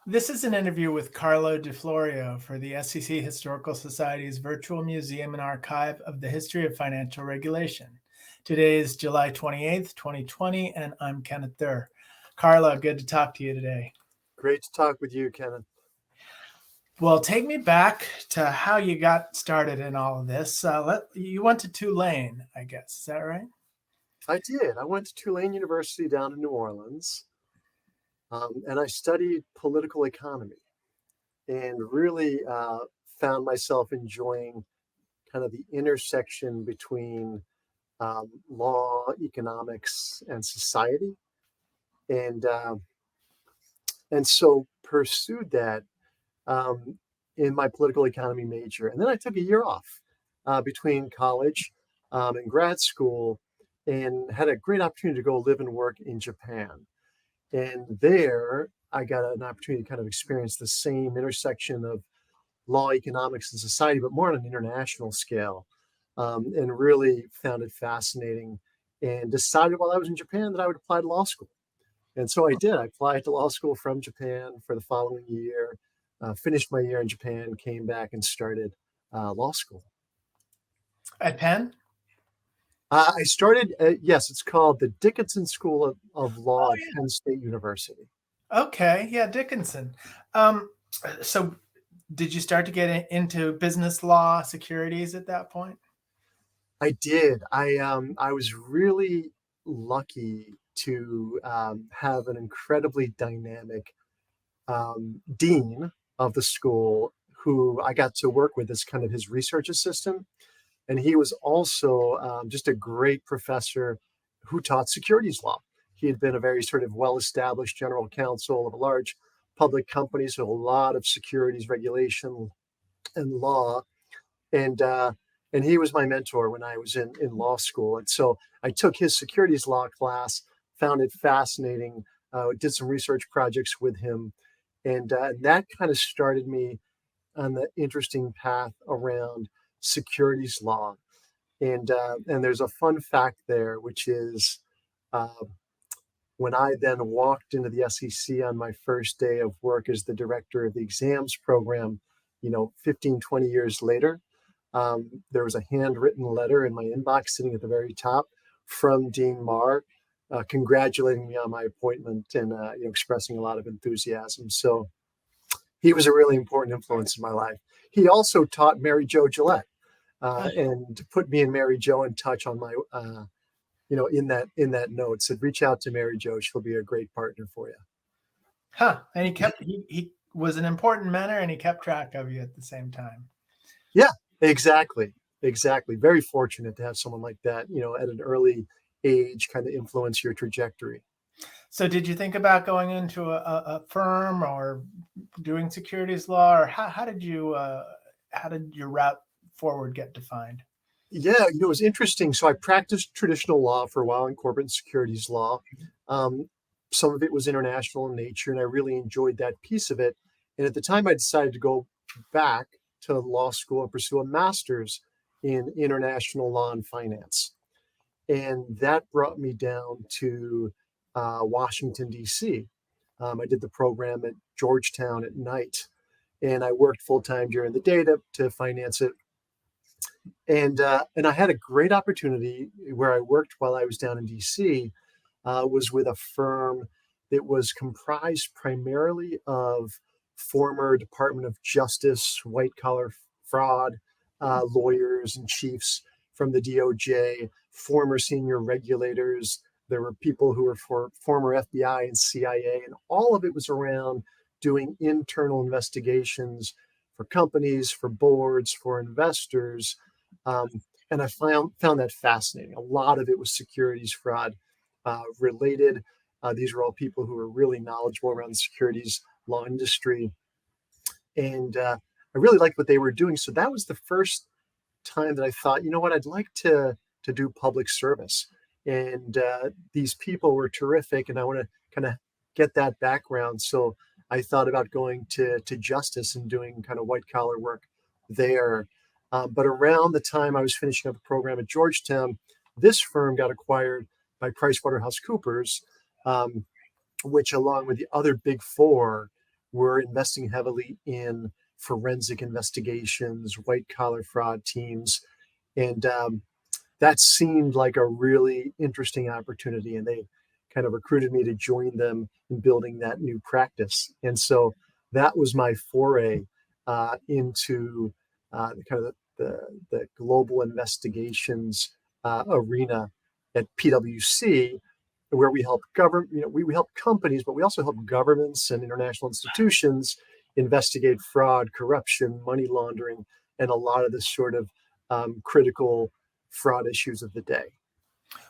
This is an interview with Carlo di Florio for the SEC Historical Society's Virtual Museum and Archive of the History of Financial Regulation. Today is July 28th, 2020, and I'm Kenneth Durr. Carlo, good to talk to you today. Great to talk with you, Kenneth. Well, take me back to how you got started in all of this. You went to Tulane, I guess. Is that right? I did. I went to Tulane University down in New Orleans, and I studied political economy and really found myself enjoying kind of the intersection between law, economics, and society. And so pursued that in my political economy major. And then I took a year off between college and grad school and had a great opportunity to go live and work in Japan. And there I got an opportunity to kind of experience the same intersection of law, economics, and society, but more on an international scale, and really found it fascinating and decided while I was in Japan that I would apply to law school. And so I did. I applied to law school from Japan for the following year, finished my year in Japan, came back and started law school. At Penn? I started, yes, it's called the Dickenson School of Law at Penn State University. Okay, yeah, Dickenson. So did you start to get into business law, securities at that point? I did. I was really lucky to have an incredibly dynamic dean of the school who I got to work with as kind of his research assistant. And he was also just a great professor who taught securities law. He had been a very sort of well-established general counsel of a large public company, so a lot of securities regulation and law. And he was my mentor when I was in law school. And so I took his securities law class, found it fascinating, did some research projects with him. And that kind of started me on the interesting path around securities law. And there's a fun fact there, which is when I then walked into the SEC on my first day of work as the director of the exams program, 15, 20 years later, there was a handwritten letter in my inbox sitting at the very top from Dean Marr, congratulating me on my appointment and expressing a lot of enthusiasm. So he was a really important influence in my life. He also taught Mary Jo Gillette and put me and Mary Jo in touch on my, in that note, said, reach out to Mary Jo. She'll be a great partner for you. Huh. And he was an important mentor and he kept track of you at the same time. Yeah, exactly. Very fortunate to have someone like that, at an early age kind of influence your trajectory. So did you think about going into a firm or doing securities law, or how did your route forward get defined? Yeah, it was interesting. So I practiced traditional law for a while in corporate and securities law. Some of it was international in nature, and I really enjoyed that piece of it. And at the time, I decided to go back to law school and pursue a master's in international law and finance. And that brought me down to Washington, D.C. I did the program at Georgetown at night, and I worked full-time during the day to finance it. And I had a great opportunity where I worked while I was down in D.C., was with a firm that was comprised primarily of former Department of Justice, white-collar fraud lawyers and chiefs from the DOJ, former senior regulators. There were people who were former FBI and CIA, and all of it was around doing internal investigations for companies, for boards, for investors. And I found that fascinating. A lot of it was securities fraud related. These were all people who were really knowledgeable around the securities law industry. And I really liked what they were doing. So that was the first time that I thought, I'd like to do public service. And these people were terrific, and I want to kind of get that background. So I thought about going to justice and doing kind of white collar work there. But around the time I was finishing up a program at Georgetown, this firm got acquired by PricewaterhouseCoopers, which along with the other big four were investing heavily in forensic investigations, white-collar fraud teams, and that seemed like a really interesting opportunity, and they kind of recruited me to join them in building that new practice. And so that was my foray into kind of the global investigations arena at PwC, where we help we help companies, but we also help governments and international institutions investigate fraud, corruption, money laundering, and a lot of the sort of critical fraud issues of the day.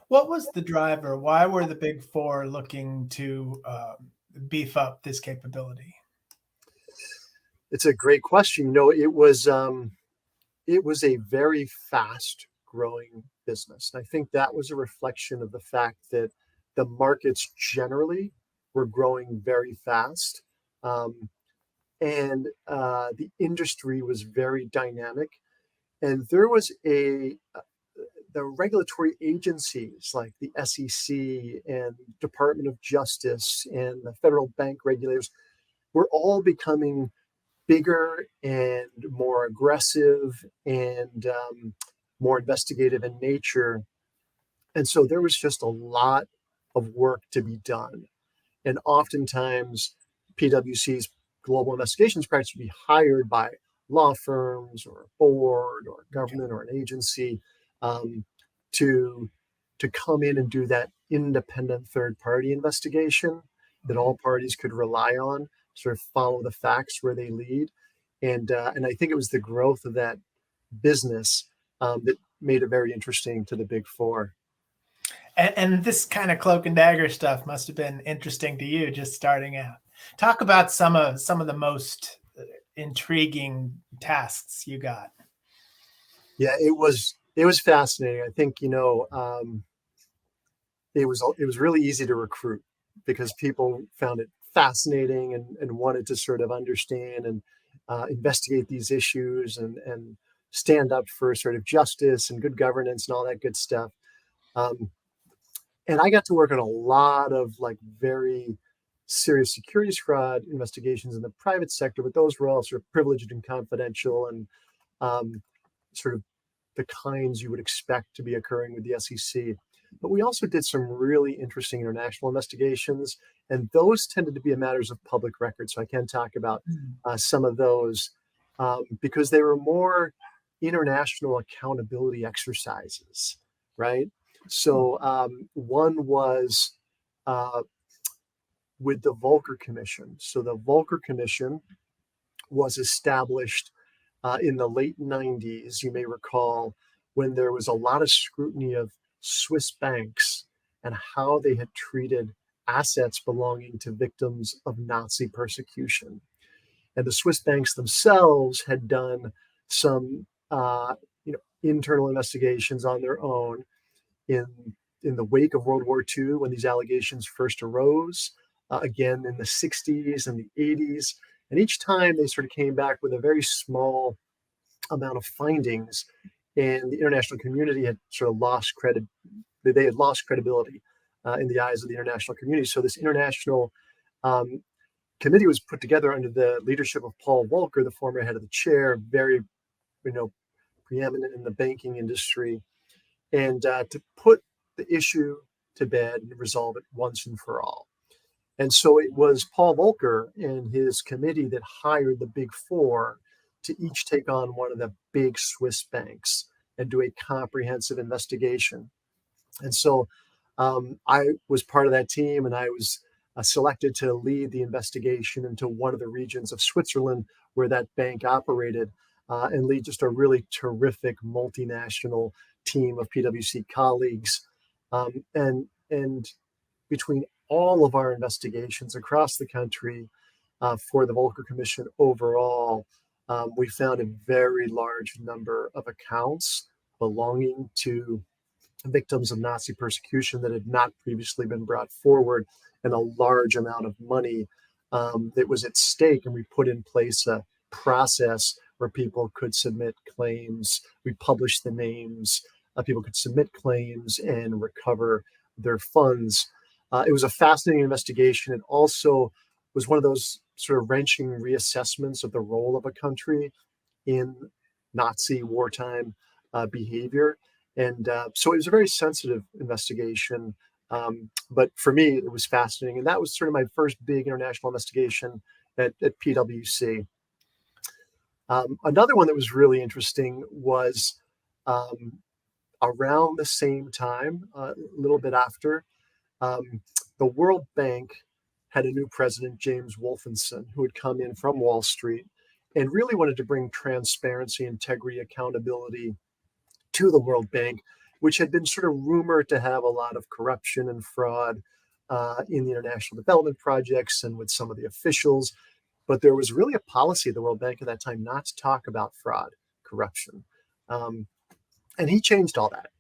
What was the driver? Why were the Big Four looking to beef up this capability? It's a great question. It was a very fast growing business. And I think that was a reflection of the fact that the markets generally were growing very fast. And the industry was very dynamic. And there was the regulatory agencies like the SEC and Department of Justice and the federal bank regulators were all becoming bigger and more aggressive and more investigative in nature. And so there was just a lot of work to be done. And oftentimes, PwC's global investigations practice would be hired by law firms or a board or a government or an agency to come in and do that independent third-party investigation that all parties could rely on, sort of follow the facts where they lead. And I think it was the growth of that business that made it very interesting to the Big Four. And this kind of cloak and dagger stuff must have been interesting to you just starting out. Talk about some of the most intriguing tasks you got. Yeah, it was fascinating. I think it was really easy to recruit because people found it fascinating and wanted to sort of understand and investigate these issues and stand up for sort of justice and good governance and all that good stuff. And I got to work on a lot of very serious securities fraud investigations in the private sector, but those were all sort of privileged and confidential and sort of the kinds you would expect to be occurring with the SEC. But we also did some really interesting international investigations, and those tended to be matters of public record. So I can talk about some of those because they were more international accountability exercises, right? So one was with the Volcker Commission. So the Volcker Commission was established in the late 90s, you may recall, when there was a lot of scrutiny of Swiss banks and how they had treated assets belonging to victims of Nazi persecution. And the Swiss banks themselves had done some internal investigations on their own in the wake of World War II when these allegations first arose, again in the 60s and the 80s. And each time they sort of came back with a very small amount of findings, and the international community had sort of lost they had lost credibility in the eyes of the international community. So this international committee was put together under the leadership of Paul Volcker, the former head of the chair, very preeminent in the banking industry, and to put the issue to bed and resolve it once and for all. And so it was Paul Volcker and his committee that hired the Big Four to each take on one of the big Swiss banks and do a comprehensive investigation. And so I was part of that team, and I was selected to lead the investigation into one of the regions of Switzerland where that bank operated, and lead just a really terrific multinational team of PwC colleagues. And between all of our investigations across the country for the Volcker Commission overall, we found a very large number of accounts belonging to victims of Nazi persecution that had not previously been brought forward, and a large amount of money that was at stake. And we put in place a process where people could submit claims. We published the names. People could submit claims and recover their funds. It was a fascinating investigation. It also was one of those sort of wrenching reassessments of the role of a country in Nazi wartime behavior. And so it was a very sensitive investigation. But for me, it was fascinating. And that was sort of my first big international investigation at PwC. Another one that was really interesting was around the same time, a little bit after, the World Bank had a new president, James Wolfenson, who had come in from Wall Street and really wanted to bring transparency, integrity, accountability to the World Bank, which had been sort of rumored to have a lot of corruption and fraud in the international development projects and with some of the officials. But there was really a policy of the World Bank at that time not to talk about fraud, corruption. And he changed all that.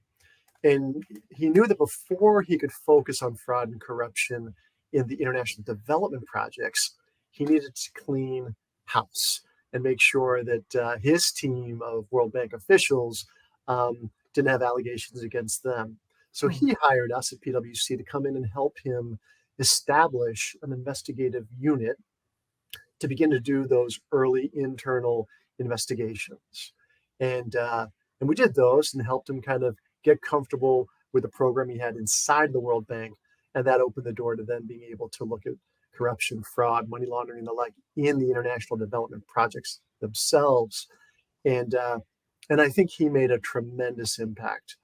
And he knew that before he could focus on fraud and corruption in the international development projects, he needed to clean house and make sure that his team of World Bank officials didn't have allegations against them. So he hired us at PwC to come in and help him establish an investigative unit to begin to do those early internal investigations. And we did those and helped him kind of get comfortable with the program he had inside the World Bank. And that opened the door to them being able to look at corruption, fraud, money laundering, and the like in the international development projects themselves. And I think he made a tremendous impact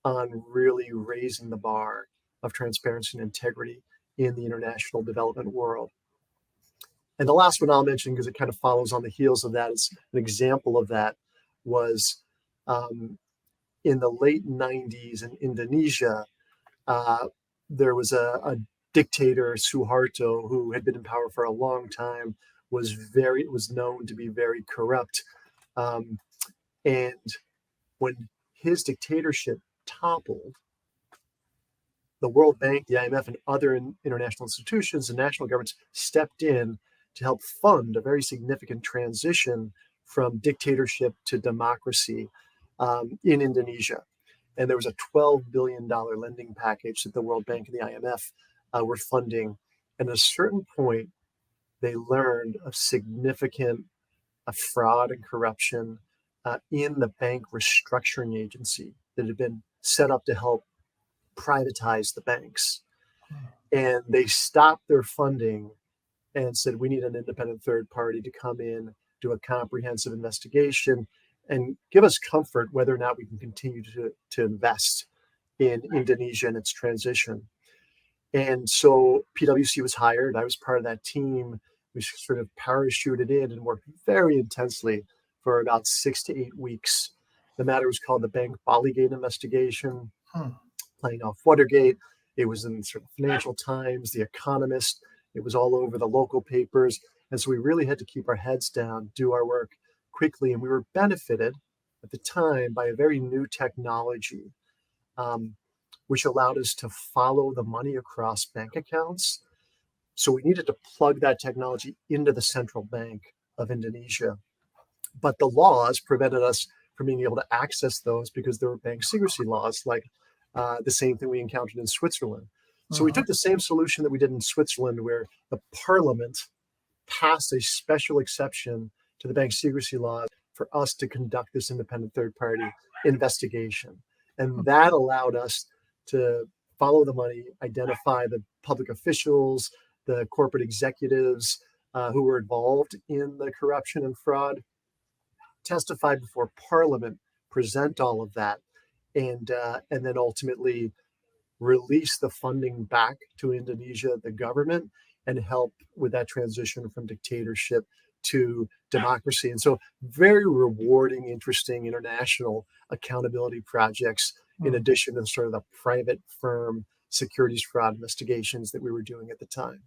on really raising the bar of transparency and integrity in the international development world. And the last one I'll mention, because it kind of follows on the heels of that, is an example of that, was in the late 90s in Indonesia, there was a dictator, Suharto, who had been in power for a long time, was known to be very corrupt. And when his dictatorship toppled, the World Bank, the IMF, and other international institutions and national governments stepped in to help fund a very significant transition from dictatorship to democracy in Indonesia. And there was a $12 billion lending package that the World Bank and the IMF were funding. And at a certain point, they learned of significant fraud and corruption in the bank restructuring agency that had been set up to help privatize the banks. And they stopped their funding and said, we need an independent third party to come in, do a comprehensive investigation, and give us comfort whether or not we can continue to invest in Indonesia and its transition. And so PwC was hired. I was part of that team. We sort of parachuted in and worked very intensely for about 6 to 8 weeks. The matter was called the Bank Bolligate investigation, playing off Watergate. It was in sort of Financial Times, The Economist. It was all over the local papers. And so we really had to keep our heads down, do our work quickly. And we were benefited at the time by a very new technology, which allowed us to follow the money across bank accounts. So we needed to plug that technology into the central bank of Indonesia. But the laws prevented us from being able to access those because there were bank secrecy laws, like the same thing we encountered in Switzerland. So we took the same solution that we did in Switzerland, where the parliament passed a special exception to the bank secrecy law for us to conduct this independent third-party investigation. And that allowed us to follow the money, identify the public officials, the corporate executives who were involved in the corruption and fraud, testify before Parliament, present all of that, and then ultimately release the funding back to Indonesia, the government, and help with that transition from dictatorship to democracy. And so very rewarding, interesting international accountability projects, in addition to sort of the private firm securities fraud investigations that we were doing at the time.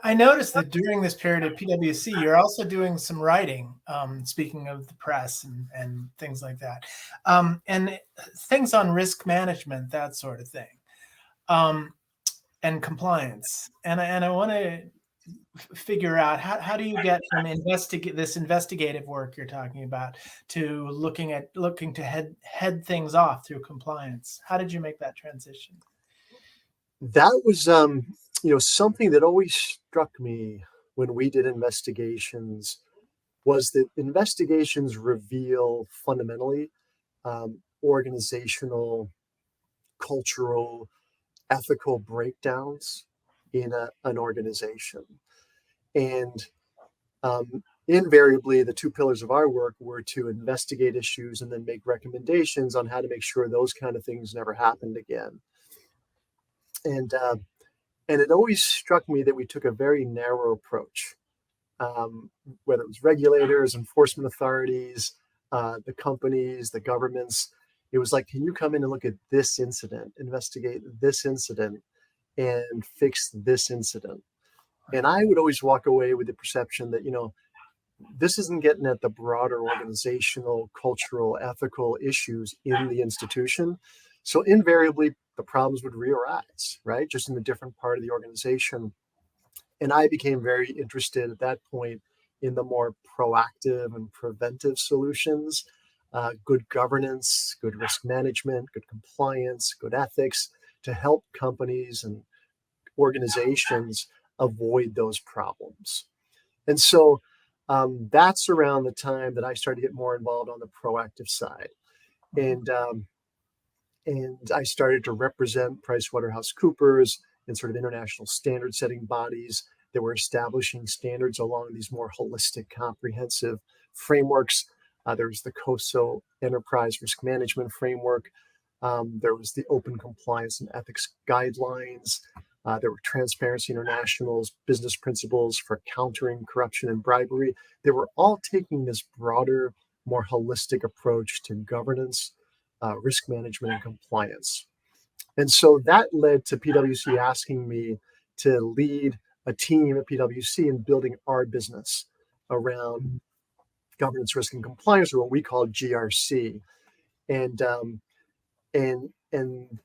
I noticed that during this period at PwC, you're also doing some writing, speaking of the press and things like that, and things on risk management, that sort of thing, and compliance. And I want to figure out how do you get from this investigative work you're talking about to looking to head things off through compliance? How did you make that transition? That was something that always struck me when we did investigations was that investigations reveal fundamentally organizational, cultural, ethical breakdowns in an organization. And invariably, the two pillars of our work were to investigate issues and then make recommendations on how to make sure those kind of things never happened again. And it always struck me that we took a very narrow approach, whether it was regulators, enforcement authorities, the companies, the governments. It was like, can you come in and look at this incident, investigate this incident, and fix this incident? And I would always walk away with the perception that, this isn't getting at the broader organizational, cultural, ethical issues in the institution. So invariably, the problems would re-arise, right? Just in a different part of the organization. And I became very interested at that point in the more proactive and preventive solutions, good governance, good risk management, good compliance, good ethics, to help companies and organizations avoid those problems. And so that's around the time that I started to get more involved on the proactive side. And I started to represent PricewaterhouseCoopers and sort of international standard setting bodies that were establishing standards along these more holistic, comprehensive frameworks. There was the COSO Enterprise Risk Management Framework. There was the Open Compliance and Ethics Guidelines. There were Transparency International's business principles for countering corruption and bribery. They were all taking this broader, more holistic approach to governance, risk management, and compliance. And so that led to PwC asking me to lead a team at PwC in building our business around governance, risk, and compliance, or what we call GRC. And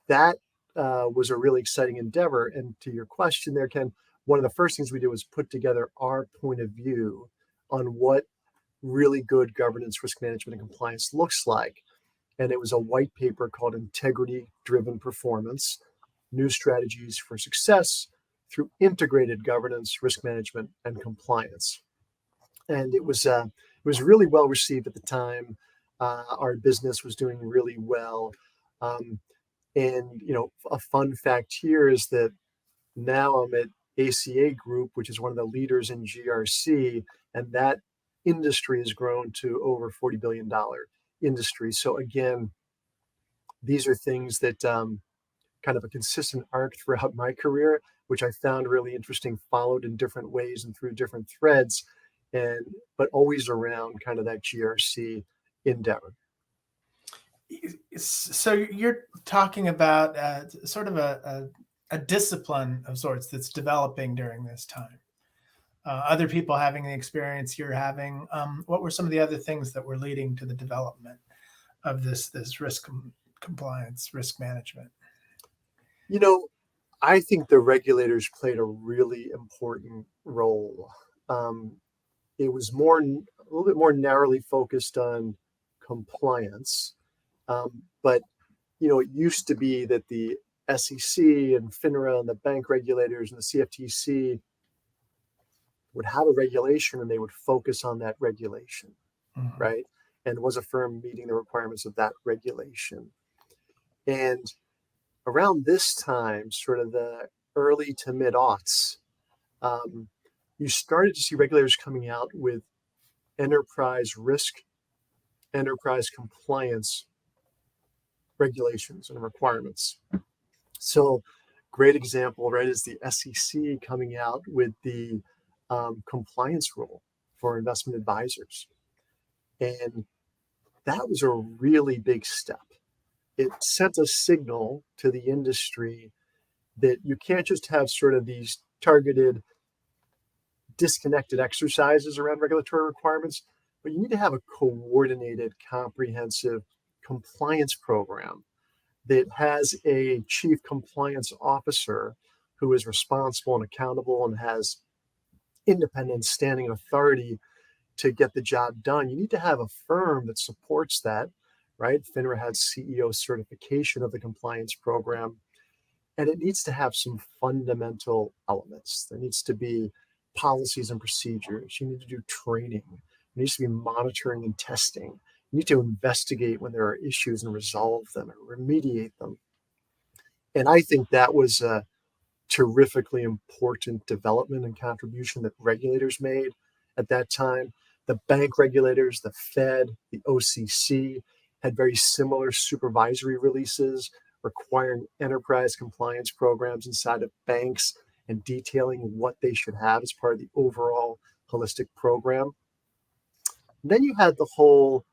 that was a really exciting endeavor. And to your question there, Ken, one of the first things we did was put together our point of view on what really good governance, risk management, and compliance looks like. And it was a white paper called Integrity Driven Performance, New Strategies for Success through Integrated Governance, Risk Management, and Compliance. And it was really well received at the time. Our business was doing really well. And a fun fact here is that now I'm at ACA Group, which is one of the leaders in GRC, and that industry has grown to over $40 billion industry. So again, these are things that kind of a consistent arc throughout my career, which I found really interesting, followed in different ways and through different threads, but always around kind of that GRC endeavor. So you're talking about sort of a discipline of sorts that's developing during this time. Other people having the experience you're having. What were some of the other things that were leading to the development of this risk compliance, risk management? I think the regulators played a really important role. It was a little bit more narrowly focused on compliance. But, it used to be that the SEC and FINRA and the bank regulators and the CFTC would have a regulation and they would focus on that regulation, right? And was a firm meeting the requirements of that regulation? And around this time, sort of the early to mid-aughts, you started to see regulators coming out with enterprise risk, enterprise compliance regulations and requirements. So great example, right, is the SEC coming out with the compliance rule for investment advisors. And that was a really big step. It sent a signal to the industry that you can't just have sort of these targeted, disconnected exercises around regulatory requirements, but you need to have a coordinated, comprehensive compliance program that has a chief compliance officer who is responsible and accountable and has independent standing authority to get the job done. You need to have a firm that supports that, right? FINRA has CEO certification of the compliance program. And it needs to have some fundamental elements. There needs to be policies and procedures. You need to do training. There needs to be monitoring and testing. You need to investigate when there are issues and resolve them or remediate them. And I think that was a terrifically important development and contribution that regulators made at that time. The bank regulators, the Fed, the OCC had very similar supervisory releases requiring enterprise compliance programs inside of banks and detailing what they should have as part of the overall holistic program. And then you had the whole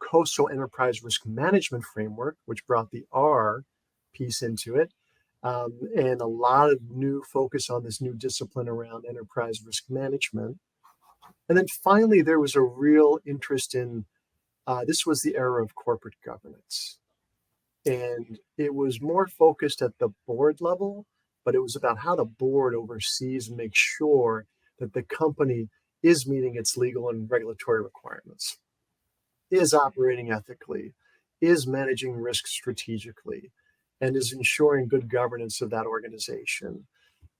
coastal enterprise risk management framework, which brought the R piece into it, and a lot of new focus on this new discipline around enterprise risk management. And then finally, there was a real interest in, this was the era of corporate governance. And it was more focused at the board level, but it was about how the board oversees and makes sure that the company is meeting its legal and regulatory requirements, is operating ethically, is managing risk strategically, and is ensuring good governance of that organization.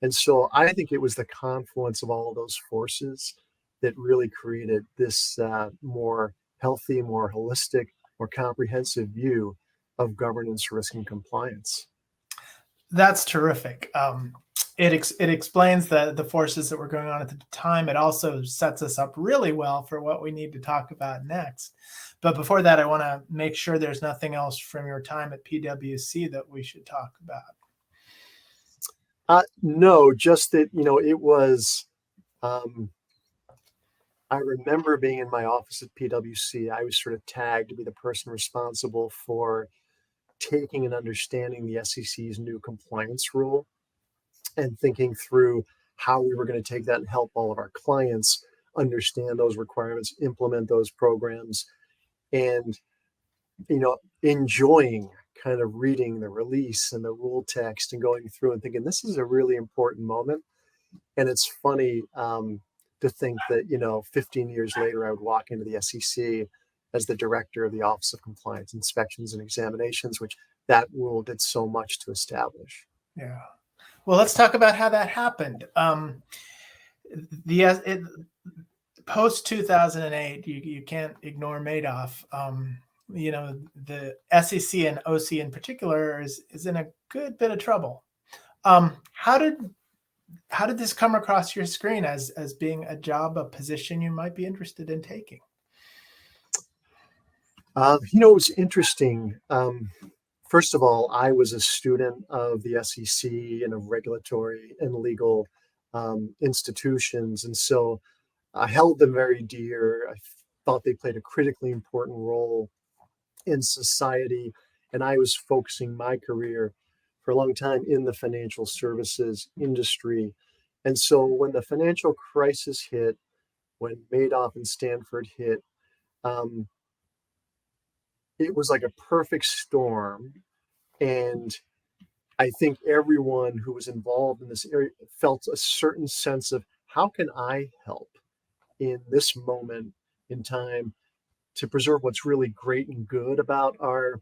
And so I think it was the confluence of all of those forces that really created this more healthy, more holistic, more comprehensive view of governance, risk, and compliance. That's terrific. It explains the forces that were going on at the time. It also sets us up really well for what we need to talk about next. But before that, I want to make sure there's nothing else from your time at PwC that we should talk about. No, just that, it was, I remember being in my office at PwC. I was sort of tagged to be the person responsible for taking and understanding the SEC's new compliance rule and thinking through how we were going to take that and help all of our clients understand those requirements, implement those programs, and enjoying kind of reading the release and the rule text and going through and thinking this is a really important moment. And it's funny to think that 15 years later I would walk into the SEC as the director of the Office of Compliance Inspections and Examinations, which that rule did so much to establish. Yeah. Well, let's talk about how that happened. Post 2008, you can't ignore Madoff. The SEC and OC in particular is in a good bit of trouble. How did this come across your screen as being a position you might be interested in taking? It was interesting. First of all, I was a student of the SEC and of regulatory and legal institutions. And so I held them very dear. I thought they played a critically important role in society. And I was focusing my career for a long time in the financial services industry. And so when the financial crisis hit, when Madoff and Stanford hit, it was like a perfect storm. And I think everyone who was involved in this area felt a certain sense of how can I help in this moment in time to preserve what's really great and good about our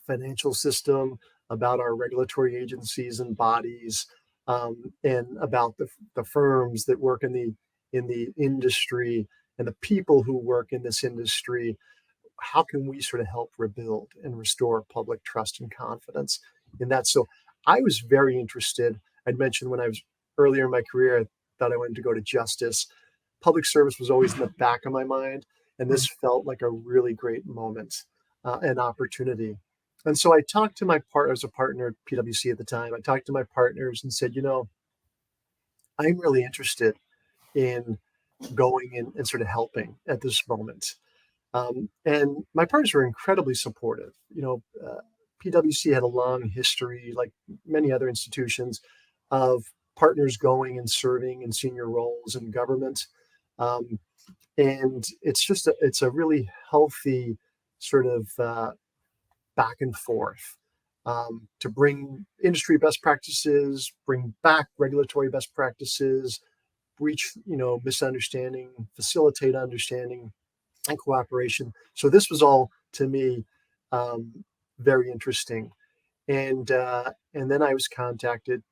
financial system, about our regulatory agencies and bodies, and about the firms that work in the industry and the people who work in this industry. How can we sort of help rebuild and restore public trust and confidence in that? So I was very interested. I'd mentioned when I was earlier in my career, I thought I wanted to go to justice. Public service was always in the back of my mind. And this felt like a really great moment and opportunity. And so I talked to my partner, I was a partner at PwC at the time. I talked to my partners and said, I'm really interested in going in and sort of helping at this moment. And my partners were incredibly supportive. PwC had a long history, like many other institutions, of partners going and serving in senior roles in government. And it's a really healthy sort of back and forth to bring industry best practices, bring back regulatory best practices, breach, misunderstanding, facilitate understanding and cooperation. So this was all, to me, very interesting. And then I was contacted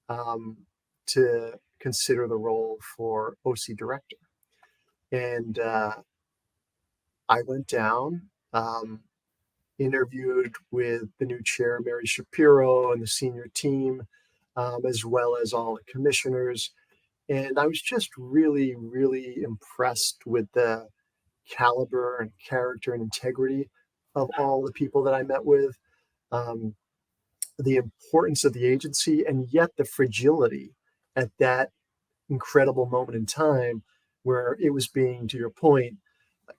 um, to consider the role for OC director. And I went down, interviewed with the new chair, Mary Shapiro, and the senior team, as well as all the commissioners. And I was just really, really impressed with the caliber and character and integrity of all the people that I met with, um, the importance of the agency, and yet the fragility at that incredible moment in time where it was being, to your point,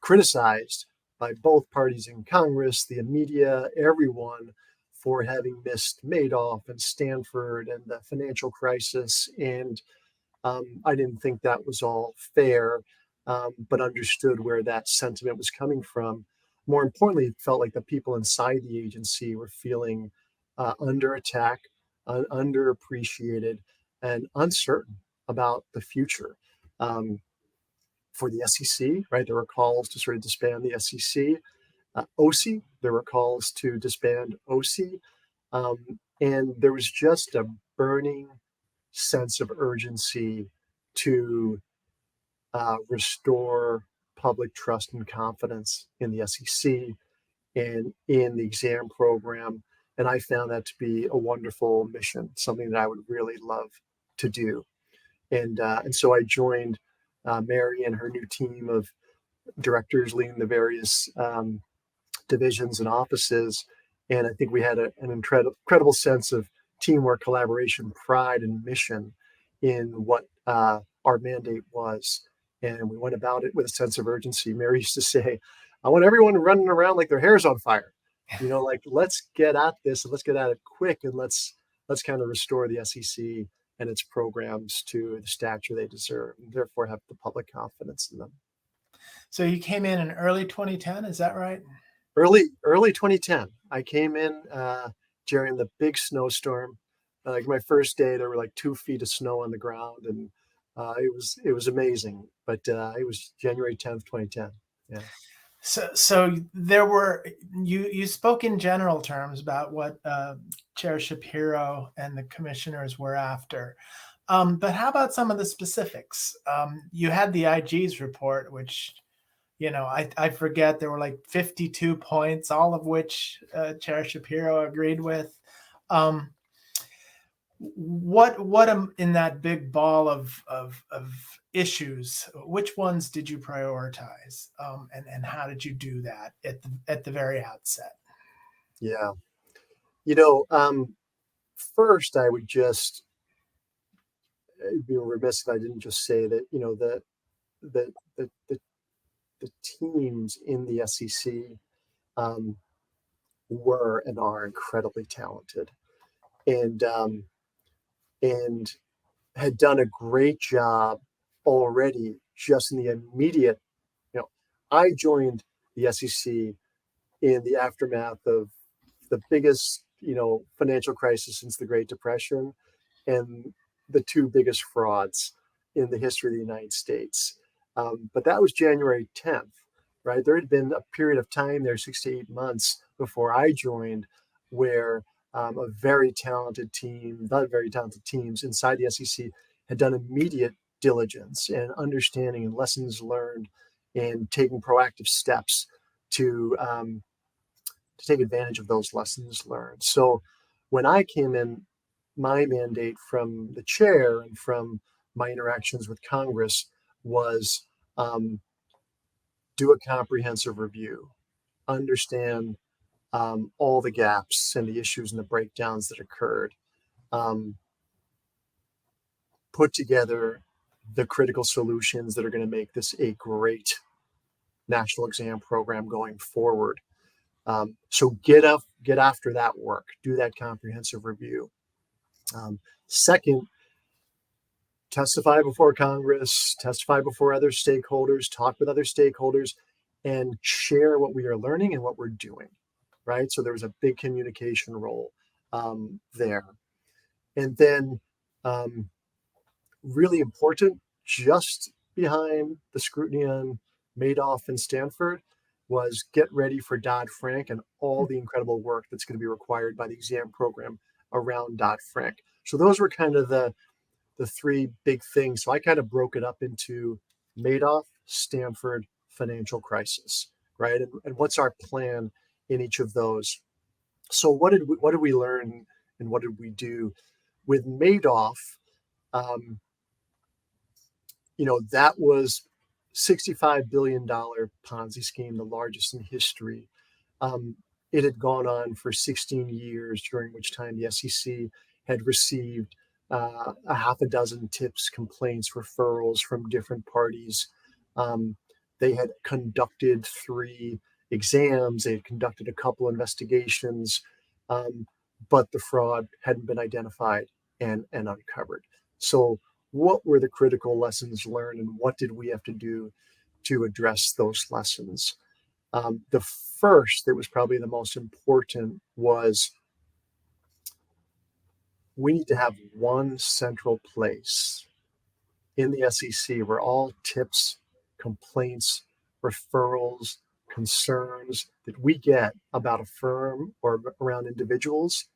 criticized by both parties in Congress, the media, everyone, for having missed Madoff and Stanford and the financial crisis. And I didn't think that was all fair, but understood where that sentiment was coming from. More importantly, it felt like the people inside the agency were feeling under attack, underappreciated, and uncertain about the future. For the SEC, right, there were calls to sort of disband the SEC. OC, there were calls to disband OC. And there was just a burning sense of urgency to restore public trust and confidence in the SEC and in the exam program. And I found that to be a wonderful mission, something that I would really love to do. And so I joined Mary and her new team of directors leading the various divisions and offices. And I think we had an incredible sense of teamwork, collaboration, pride, and mission in what our mandate was. And we went about it with a sense of urgency. Mary used to say, I want everyone running around like their hair's on fire. Like, let's get at this and let's get at it quick, and let's kind of restore the SEC and its programs to the stature they deserve, and therefore have the public confidence in them. So you came in early 2010, is that right? Early 2010. I came in during the big snowstorm. Like my first day, there were like 2 feet of snow on the ground, and it was amazing. But it was January 10th, 2010. Yeah. So there were you spoke in general terms about what Chair Shapiro and the commissioners were after, but how about some of the specifics? You had the IG's report, which I forget, there were like 52 points, all of which Chair Shapiro agreed with. What in that big ball of issues, which ones did you prioritize, and how did you do that at the very outset? Yeah, first I would just be remiss if I didn't just say that the teams in the SEC were and are incredibly talented, and had done a great job already just in the immediate. I joined the SEC in the aftermath of the biggest financial crisis since the Great Depression and the 2 biggest frauds in the history of the United States. But that was January 10th, right? There had been a period of time there, 6 to 8 months before I joined, where very talented teams inside the SEC had done immediate diligence and understanding and lessons learned and taking proactive steps to take advantage of those lessons learned. So when I came in, my mandate from the chair and from my interactions with Congress was do a comprehensive review, understand all the gaps and the issues and the breakdowns that occurred, put together the critical solutions that are going to make this a great national exam program going forward. So get after that work, do that comprehensive review. Second, testify before Congress, testify before other stakeholders, talk with other stakeholders, and share what we are learning and what we're doing, right? So there was a big communication role there. And then really important, just behind the scrutiny on Madoff and Stanford, was get ready for Dodd-Frank and all the incredible work that's going to be required by the exam program around Dodd-Frank. So those were kind of the three big things. So I kind of broke it up into Madoff, Stanford, financial crisis, right? And what's our plan in each of those? So what did we learn and what did we do with Madoff? That was $65 billion Ponzi scheme, the largest in history. It had gone on for 16 years, during which time the SEC had received a half a dozen tips, complaints, referrals from different parties. They had conducted 3 exams. They had conducted a couple investigations, but the fraud hadn't been identified and uncovered. So what were the critical lessons learned, and what did we have to do to address those lessons? The first, that was probably the most important, was we need to have one central place in the SEC where all tips, complaints, referrals, concerns that we get about a firm or around individuals,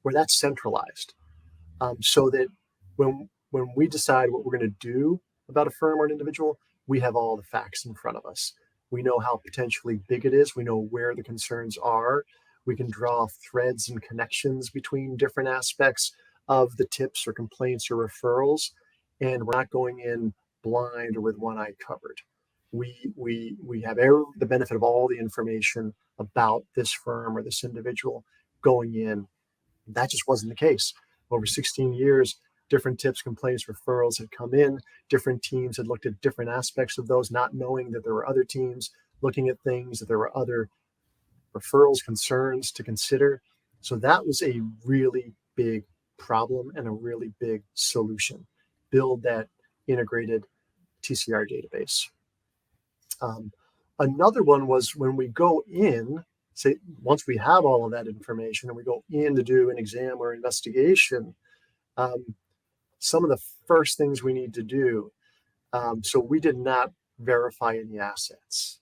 where that's centralized, so that when we decide what we're going to do about a firm or an individual, we have all the facts in front of us. We know how potentially big it is. We know where the concerns are. We can draw threads and connections between different aspects of the tips or complaints or referrals, and we're not going in blind or with one eye covered. We have the benefit of all the information about this firm or this individual going in. That just wasn't the case. Over 16 years, different tips, complaints, referrals had come in. Different teams had looked at different aspects of those, not knowing that there were other teams looking at things, that there were other referrals, concerns to consider. So that was a really big problem and a really big solution. Build that integrated TCR database. Another one was when we go in, say, once we have all of that information and we go in to do an exam or investigation, some of the first things we need to do. So we did not verify any assets.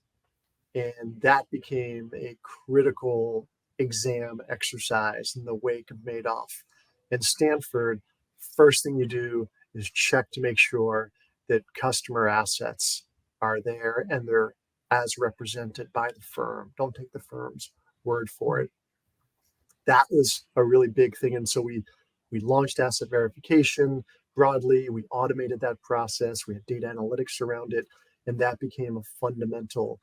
And that became a critical exam exercise in the wake of Madoff. And Stanford, first thing you do is check to make sure that customer assets are there and they're as represented by the firm. Don't take the firm's word for it. That was a really big thing. And so we launched asset verification broadly. We automated that process. We had data analytics around it. And that became a fundamental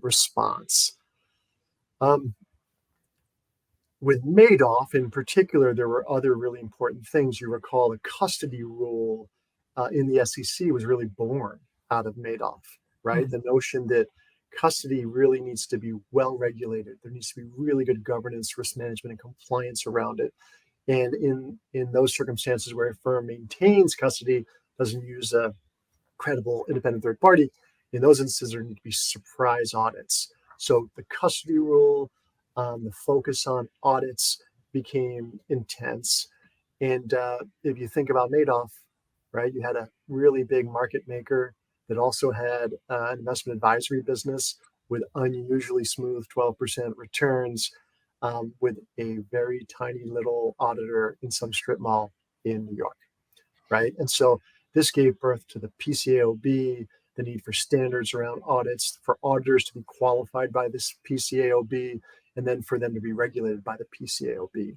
response. With Madoff in particular, there were other really important things. You recall the custody rule in the SEC was really born out of Madoff, right? Mm-hmm. The notion that custody really needs to be well regulated. There needs to be really good governance, risk management, and compliance around it. And in those circumstances where a firm maintains custody, doesn't use a credible independent third party, in those instances there need to be surprise audits. So the custody rule, the focus on audits became intense. And if you think about Madoff, right, you had a really big market maker that also had an investment advisory business with unusually smooth 12% returns, with a very tiny little auditor in some strip mall in New York, right? And so this gave birth to the PCAOB, the need for standards around audits, for auditors to be qualified by this PCAOB, and then for them to be regulated by the PCAOB.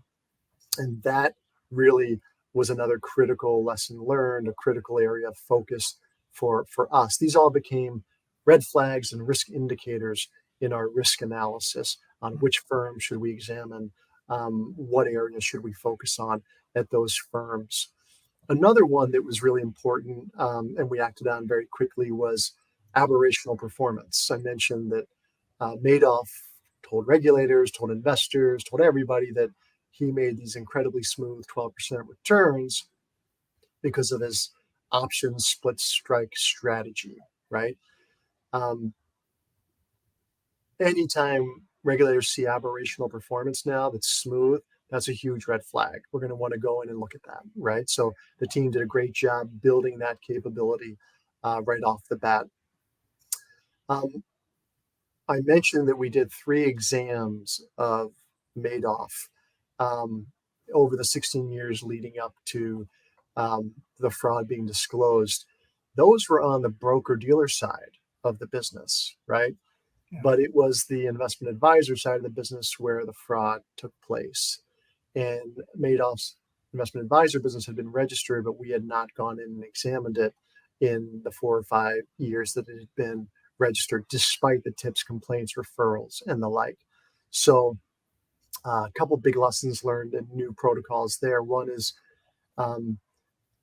And that really was another critical lesson learned, a critical area of focus for us. These all became red flags and risk indicators in our risk analysis on which firm should we examine, what areas should we focus on at those firms. Another one that was really important, and we acted on very quickly, was aberrational performance. I mentioned that Madoff told regulators, told investors, told everybody that he made these incredibly smooth 12% returns because of his option split strike strategy, right? Anytime regulators see aberrational performance now that's smooth, that's a huge red flag. We're going to want to go in and look at that, right? So the team did a great job building that capability right off the bat. I mentioned that we did 3 exams of Madoff over the 16 years leading up to the fraud being disclosed. Those were on the broker-dealer side of the business, right? Yeah. But it was the investment advisor side of the business where the fraud took place. And Madoff's investment advisor business had been registered, but we had not gone in and examined it in the 4 or 5 years that it had been registered, despite the tips, complaints, referrals, and the like. So a couple big lessons learned and new protocols there. One is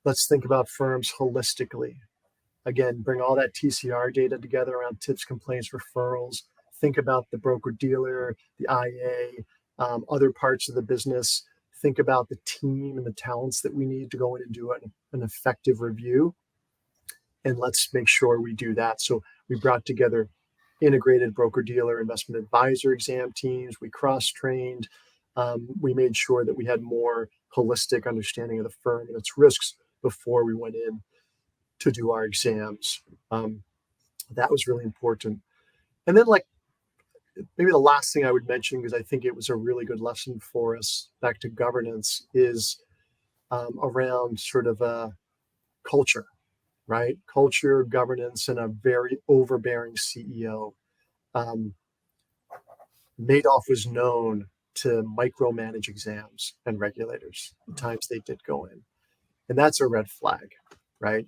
let's think about firms holistically. Again, bring all that TCR data together around tips, complaints, referrals. Think about the broker-dealer, the IA, other parts of the business. Think about the team and the talents that we need to go in and do an effective review. And let's make sure we do that. So we brought together integrated broker-dealer, investment advisor exam teams. We cross-trained. We made sure that we had more holistic understanding of the firm and its risks before we went in to do our exams. That was really important. And then, like, maybe the last thing I would mention, because I think it was a really good lesson for us back to governance, is around sort of a culture, right? Culture, governance, and a very overbearing CEO. Madoff was known to micromanage exams and regulators the times they did go in. And that's a red flag, right?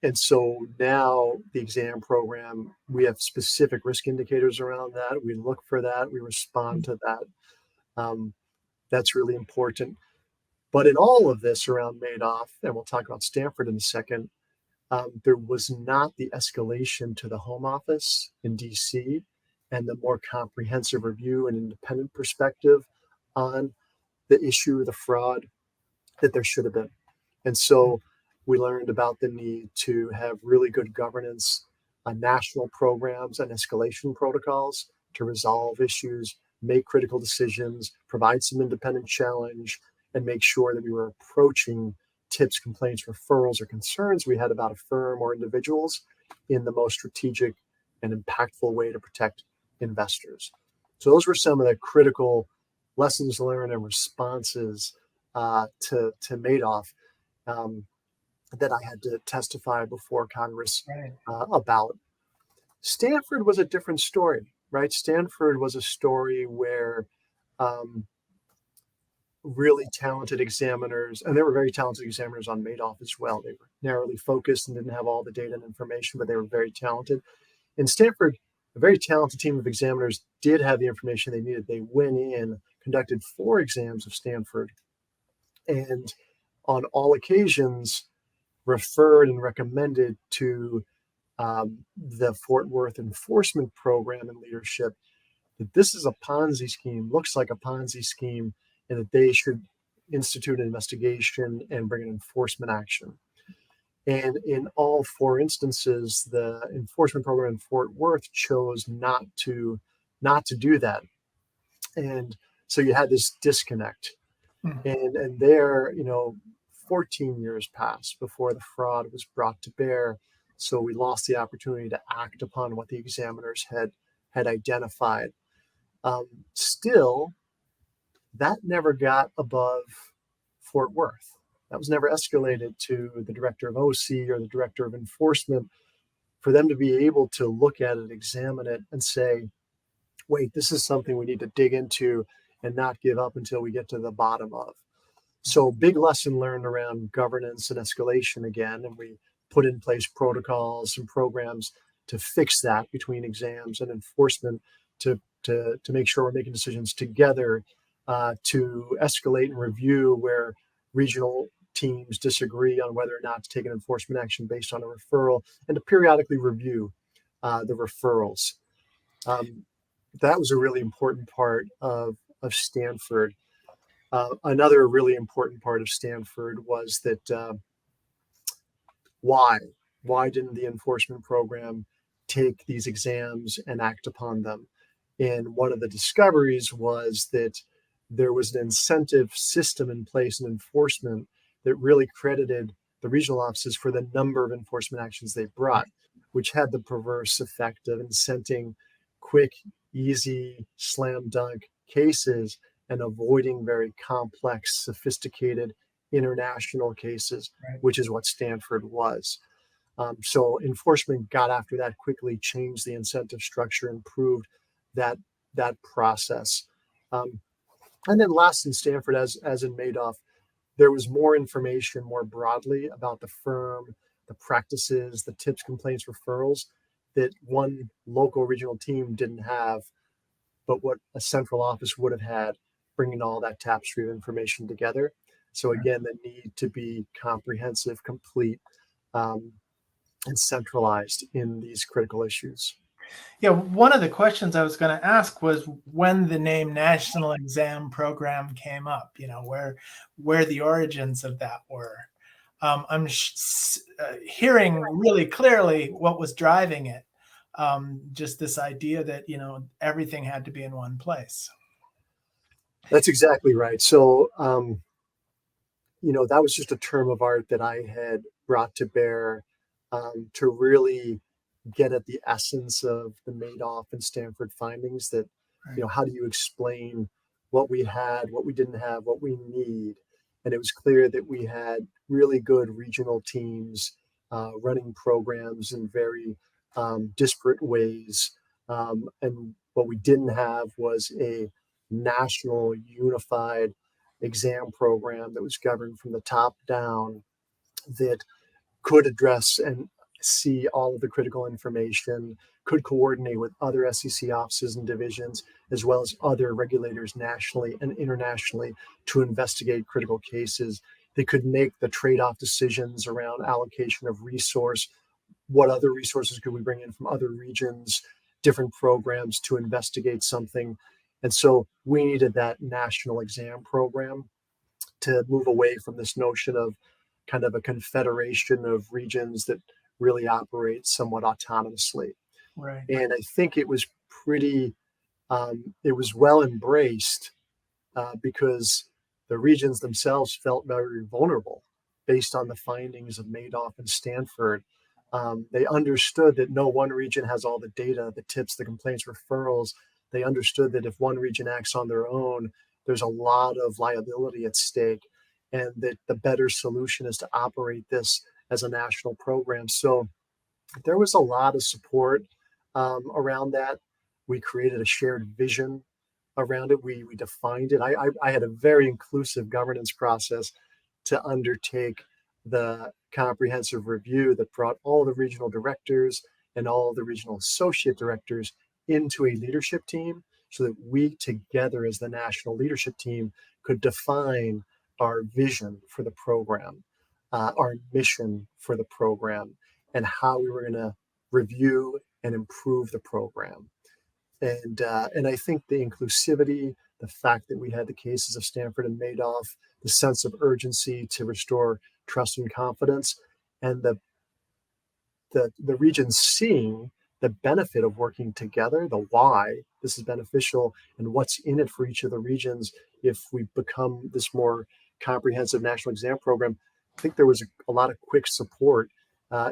And so now the exam program, we have specific risk indicators around that. We look for that. We respond to that. That's really important. But in all of this around Madoff, and we'll talk about Stanford in a second, there was not the escalation to the home office in DC and the more comprehensive review and independent perspective on the issue of the fraud that there should have been. And so we learned about the need to have really good governance on national programs and escalation protocols to resolve issues, make critical decisions, provide some independent challenge, and make sure that we were approaching tips, complaints, referrals, or concerns we had about a firm or individuals in the most strategic and impactful way to protect investors. So those were some of the critical lessons learned and responses to Madoff that I had to testify before Congress about. Stanford was a different story, right? Stanford was a story where really talented examiners, and there were very talented examiners on Madoff as well. They were narrowly focused and didn't have all the data and information, but they were very talented. In Stanford, a very talented team of examiners did have the information they needed. They went in, conducted 4 exams of Stanford, and on all occasions referred and recommended to the Fort Worth enforcement program and leadership that this is a Ponzi scheme, looks like a Ponzi scheme, and that they should institute an investigation and bring an enforcement action. And in all 4 instances, the enforcement program in Fort Worth chose not to do that. And so you had this disconnect. And there, 14 years passed before the fraud was brought to bear. So we lost the opportunity to act upon what the examiners had identified. Still, that never got above Fort Worth. That was never escalated to the director of OCIE or the director of enforcement for them to be able to look at it, examine it, and say, wait, this is something we need to dig into and not give up until we get to the bottom of. So big lesson learned around governance and escalation again, and we put in place protocols and programs to fix that between exams and enforcement to make sure we're making decisions together to escalate and review where regional teams disagree on whether or not to take an enforcement action based on a referral, and to periodically review the referrals. That was a really important part of Stanford. Another really important part of Stanford was that why didn't the enforcement program take these exams and act upon them? And one of the discoveries was that there was an incentive system in place in enforcement that really credited the regional offices for the number of enforcement actions they brought. which had the perverse effect of incenting quick, easy, slam dunk cases and avoiding very complex, sophisticated international cases, Right. which is what Stanford was. So enforcement got after that quickly, changed the incentive structure, improved that process. Um, and then last in Stanford, as in Madoff, there was more information more broadly about the firm, the practices, the tips, complaints, referrals that one local regional team didn't have, but what a central office would have had, bringing all that tapestry of information together. So again, the need to be comprehensive, complete, um, and centralized in these critical issues. Yeah, one of the questions I was going to ask was when the name National Exam Program came up, where the origins of that were. I'm hearing really clearly what was driving it. Just this idea that, everything had to be in one place. That's exactly right. So, that was just a term of art that I had brought to bear to really get at the essence of the Madoff and Stanford findings that, Right. How do you explain what we had, what we didn't have, what we need? And it was clear that we had really good regional teams running programs in very disparate ways. And what we didn't have was a national unified exam program that was governed from the top down that could address and see all of the critical information, could coordinate with other SEC offices and divisions, as well as other regulators nationally and internationally to investigate critical cases. They could make the trade-off decisions around allocation of resource. What other resources could we bring in from other regions, different programs to investigate something? And so we needed that national exam program to move away from this notion of kind of a confederation of regions that really operate somewhat autonomously. Right. And I think it was it was well embraced because the regions themselves felt very vulnerable based on the findings of Madoff and Stanford. They understood that no one region has all the data, the tips, the complaints, referrals. They understood that if one region acts on their own, there's a lot of liability at stake, and that the better solution is to operate this as a national program. So there was a lot of support around that. We created a shared vision around it. We defined it. I had a very inclusive governance process to undertake the comprehensive review that brought all the regional directors and all the regional associate directors into a leadership team so that we together as the national leadership team could define our vision for the program, our mission for the program, and how we were going to review and improve the program. And I think the inclusivity, the fact that we had the cases of Stanford and Madoff, the sense of urgency to restore trust and confidence, and the region seeing the benefit of working together, the why this is beneficial, and what's in it for each of the regions if we become this more comprehensive national exam program. I think there was a lot of quick support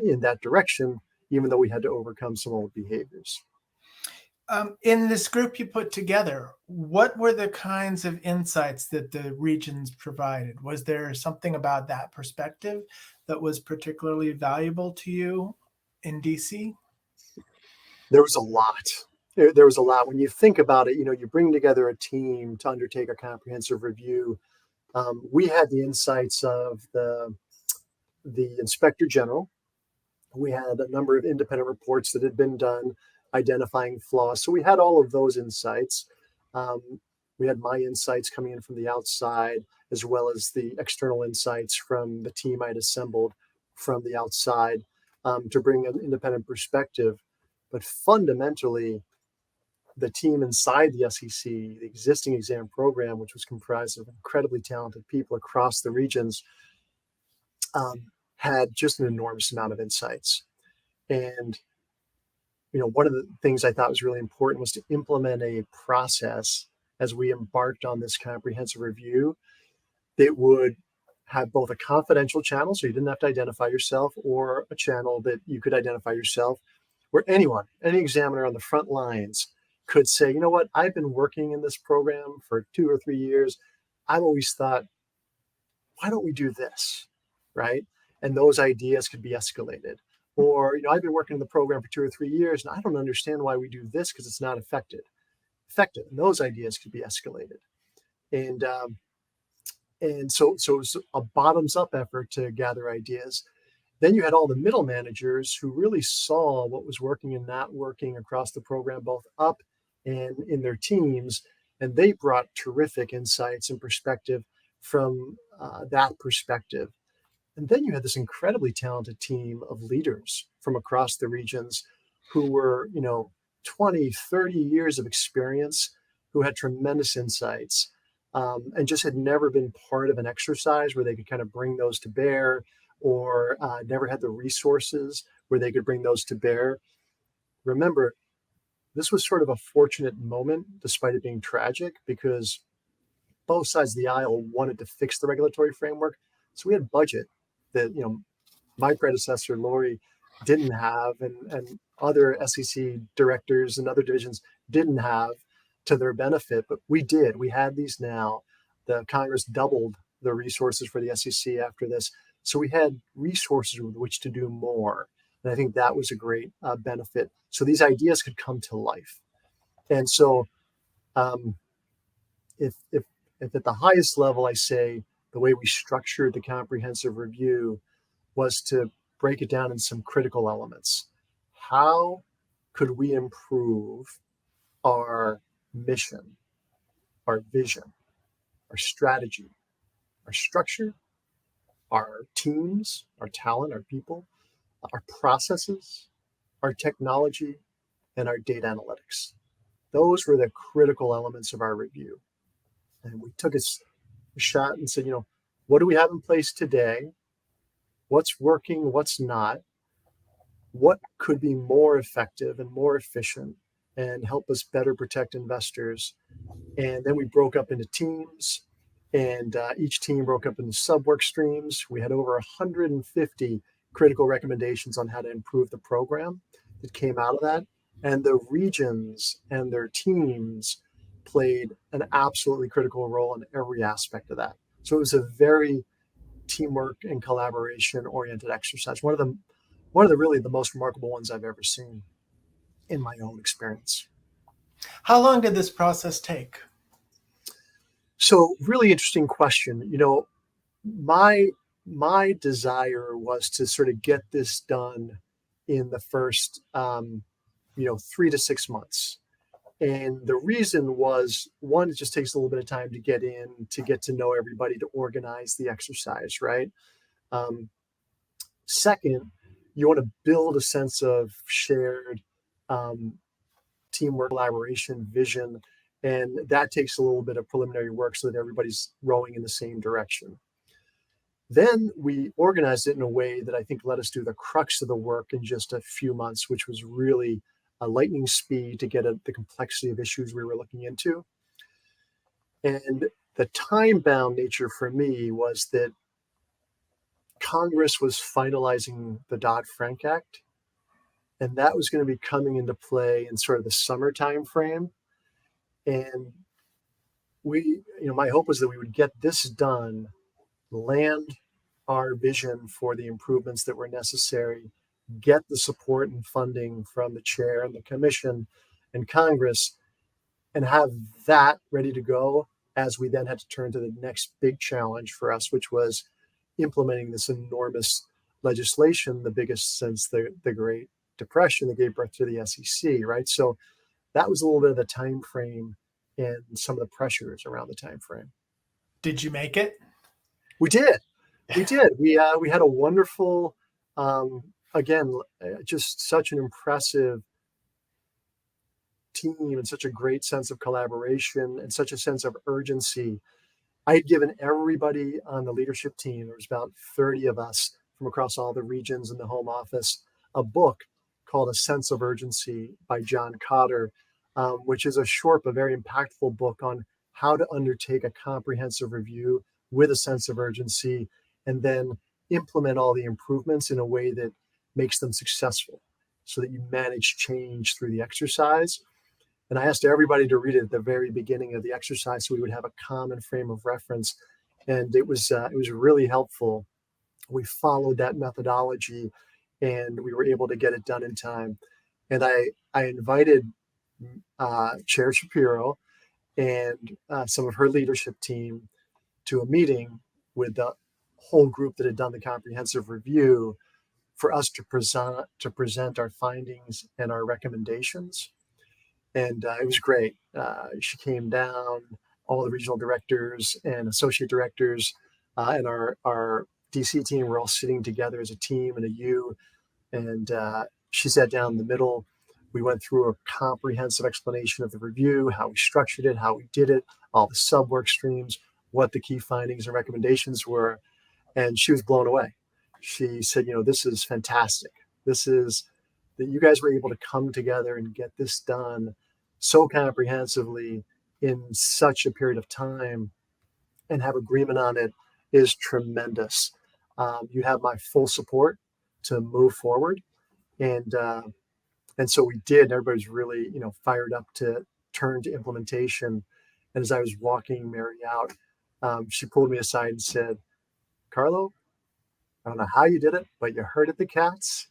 in that direction, even though we had to overcome some old behaviors. In this group you put together, what were the kinds of insights that the regions provided? Was there something about that perspective that was particularly valuable to you in DC? There was a lot. There was a lot. When you think about it, you bring together a team to undertake a comprehensive review. We had the insights of the inspector general. We had a number of independent reports that had been done identifying flaws. So we had all of those insights. We had my insights coming in from the outside, as well as the external insights from the team I'd assembled from the outside to bring an independent perspective. But fundamentally, the team inside the SEC, the existing exam program, which was comprised of incredibly talented people across the regions, had just an enormous amount of insights. And one of the things I thought was really important was to implement a process as we embarked on this comprehensive review that would had both a confidential channel, so you didn't have to identify yourself, or a channel that you could identify yourself, where anyone, any examiner on the front lines could say, you know what, I've been working in this program for 2 or 3 years. I've always thought, why don't we do this, right? And those ideas could be escalated. Or, I've been working in the program for 2 or 3 years, and I don't understand why we do this because it's not effective. And those ideas could be escalated. And so it was a bottoms-up effort to gather ideas. Then you had all the middle managers who really saw what was working and not working across the program, both up and in their teams. And they brought terrific insights and perspective from that perspective. And then you had this incredibly talented team of leaders from across the regions who were, 20, 30 years of experience, who had tremendous insights, and just had never been part of an exercise where they could kind of bring those to bear, or never had the resources where they could bring those to bear. Remember, this was sort of a fortunate moment, despite it being tragic, because both sides of the aisle wanted to fix the regulatory framework. So we had budget that, my predecessor, Lori, didn't have, and other SEC directors and other divisions didn't have to their benefit, but we did. We had these now. The Congress doubled the resources for the SEC after this. So we had resources with which to do more. And I think that was a great benefit. So these ideas could come to life. And so if at the highest level, I say the way we structured the comprehensive review was to break it down in some critical elements. How could we improve our mission, our vision, our strategy, our structure, our teams, our talent, our people, our processes, our technology, and our data analytics? Those were the critical elements of our review. And we took a shot and said, what do we have in place today? What's working? What's not? What could be more effective and more efficient and help us better protect investors? And then we broke up into teams, and each team broke up into sub-work streams. We had over 150 critical recommendations on how to improve the program that came out of that. And the regions and their teams played an absolutely critical role in every aspect of that. So it was a very teamwork and collaboration oriented exercise. One of the really the most remarkable ones I've ever seen in my own experience. How long did this process take? So really interesting question. My desire was to sort of get this done in the first 3 to 6 months. And the reason was, one, it just takes a little bit of time to get in, to get to know everybody, to organize the exercise, right? Second, you want to build a sense of shared teamwork, collaboration, vision, and that takes a little bit of preliminary work so that everybody's rowing in the same direction. Then we organized it in a way that I think let us do the crux of the work in just a few months, which was really a lightning speed to get at the complexity of issues we were looking into. And the time-bound nature for me was that Congress was finalizing the Dodd-Frank Act, and that was going to be coming into play in sort of the summer time frame. And we, my hope was that we would get this done, land our vision for the improvements that were necessary, get the support and funding from the chair and the commission and Congress, and have that ready to go as we then had to turn to the next big challenge for us, which was implementing this enormous legislation, the biggest since the Great Depression that gave birth to the SEC, right? So that was a little bit of the time frame and some of the pressures around the time frame. Did you make it? We did. We had a wonderful, again, just such an impressive team and such a great sense of collaboration and such a sense of urgency. I had given everybody on the leadership team, there was about 30 of us from across all the regions in the home office, a book called A Sense of Urgency by John Cotter, which is a short but very impactful book on how to undertake a comprehensive review with a sense of urgency and then implement all the improvements in a way that makes them successful so that you manage change through the exercise. And I asked everybody to read it at the very beginning of the exercise so we would have a common frame of reference. And it was really helpful. We followed that methodology and we were able to get it done in time. And I invited Chair Shapiro and some of her leadership team to a meeting with the whole group that had done the comprehensive review for us to present our findings and our recommendations. And it was great. She came down, all the regional directors and associate directors and our DC team were all sitting together as a team in a U. And she sat down in the middle. We went through a comprehensive explanation of the review, how we structured it, how we did it, all the sub-work streams, what the key findings and recommendations were. And she was blown away. She said, this is fantastic. This is that you guys were able to come together and get this done so comprehensively in such a period of time and have agreement on it is tremendous. You have my full support to move forward. And so we did. Everybody's really, fired up to turn to implementation. And as I was walking Mary out, she pulled me aside and said, Carlo, I don't know how you did it, but you herded the cats.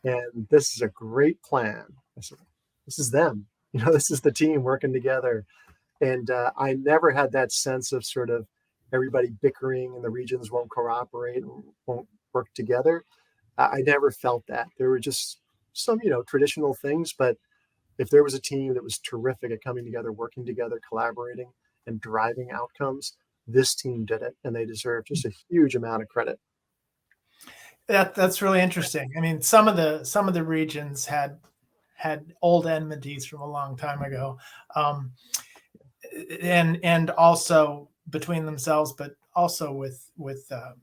And this is a great plan. I said, this is them. This is the team working together. And I never had that sense of sort of everybody bickering and the regions won't cooperate and won't work together. I never felt that. There were just some, traditional things, but if there was a team that was terrific at coming together, working together, collaborating, and driving outcomes, this team did it, and they deserve just a huge amount of credit. That's really interesting. I mean, some of the regions had old enmities from a long time ago, and also between themselves, but also with the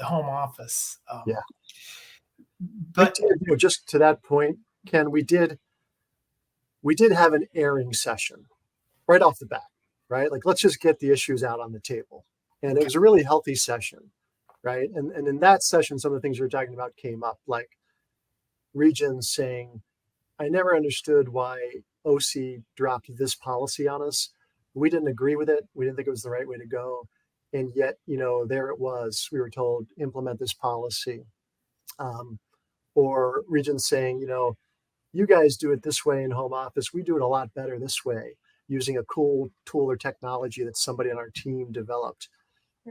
home office. Yeah. But just to that point, Ken, we did have an airing session right off the bat, right? Like, let's just get the issues out on the table. And it was a really healthy session, right? And in that session, some of the things you were talking about came up, like regions saying, I never understood why OC dropped this policy on us. We didn't agree with it. We didn't think it was the right way to go. And yet, there it was. We were told, implement this policy. Or regions saying, you guys do it this way in home office. We do it a lot better this way, using a cool tool or technology that somebody on our team developed.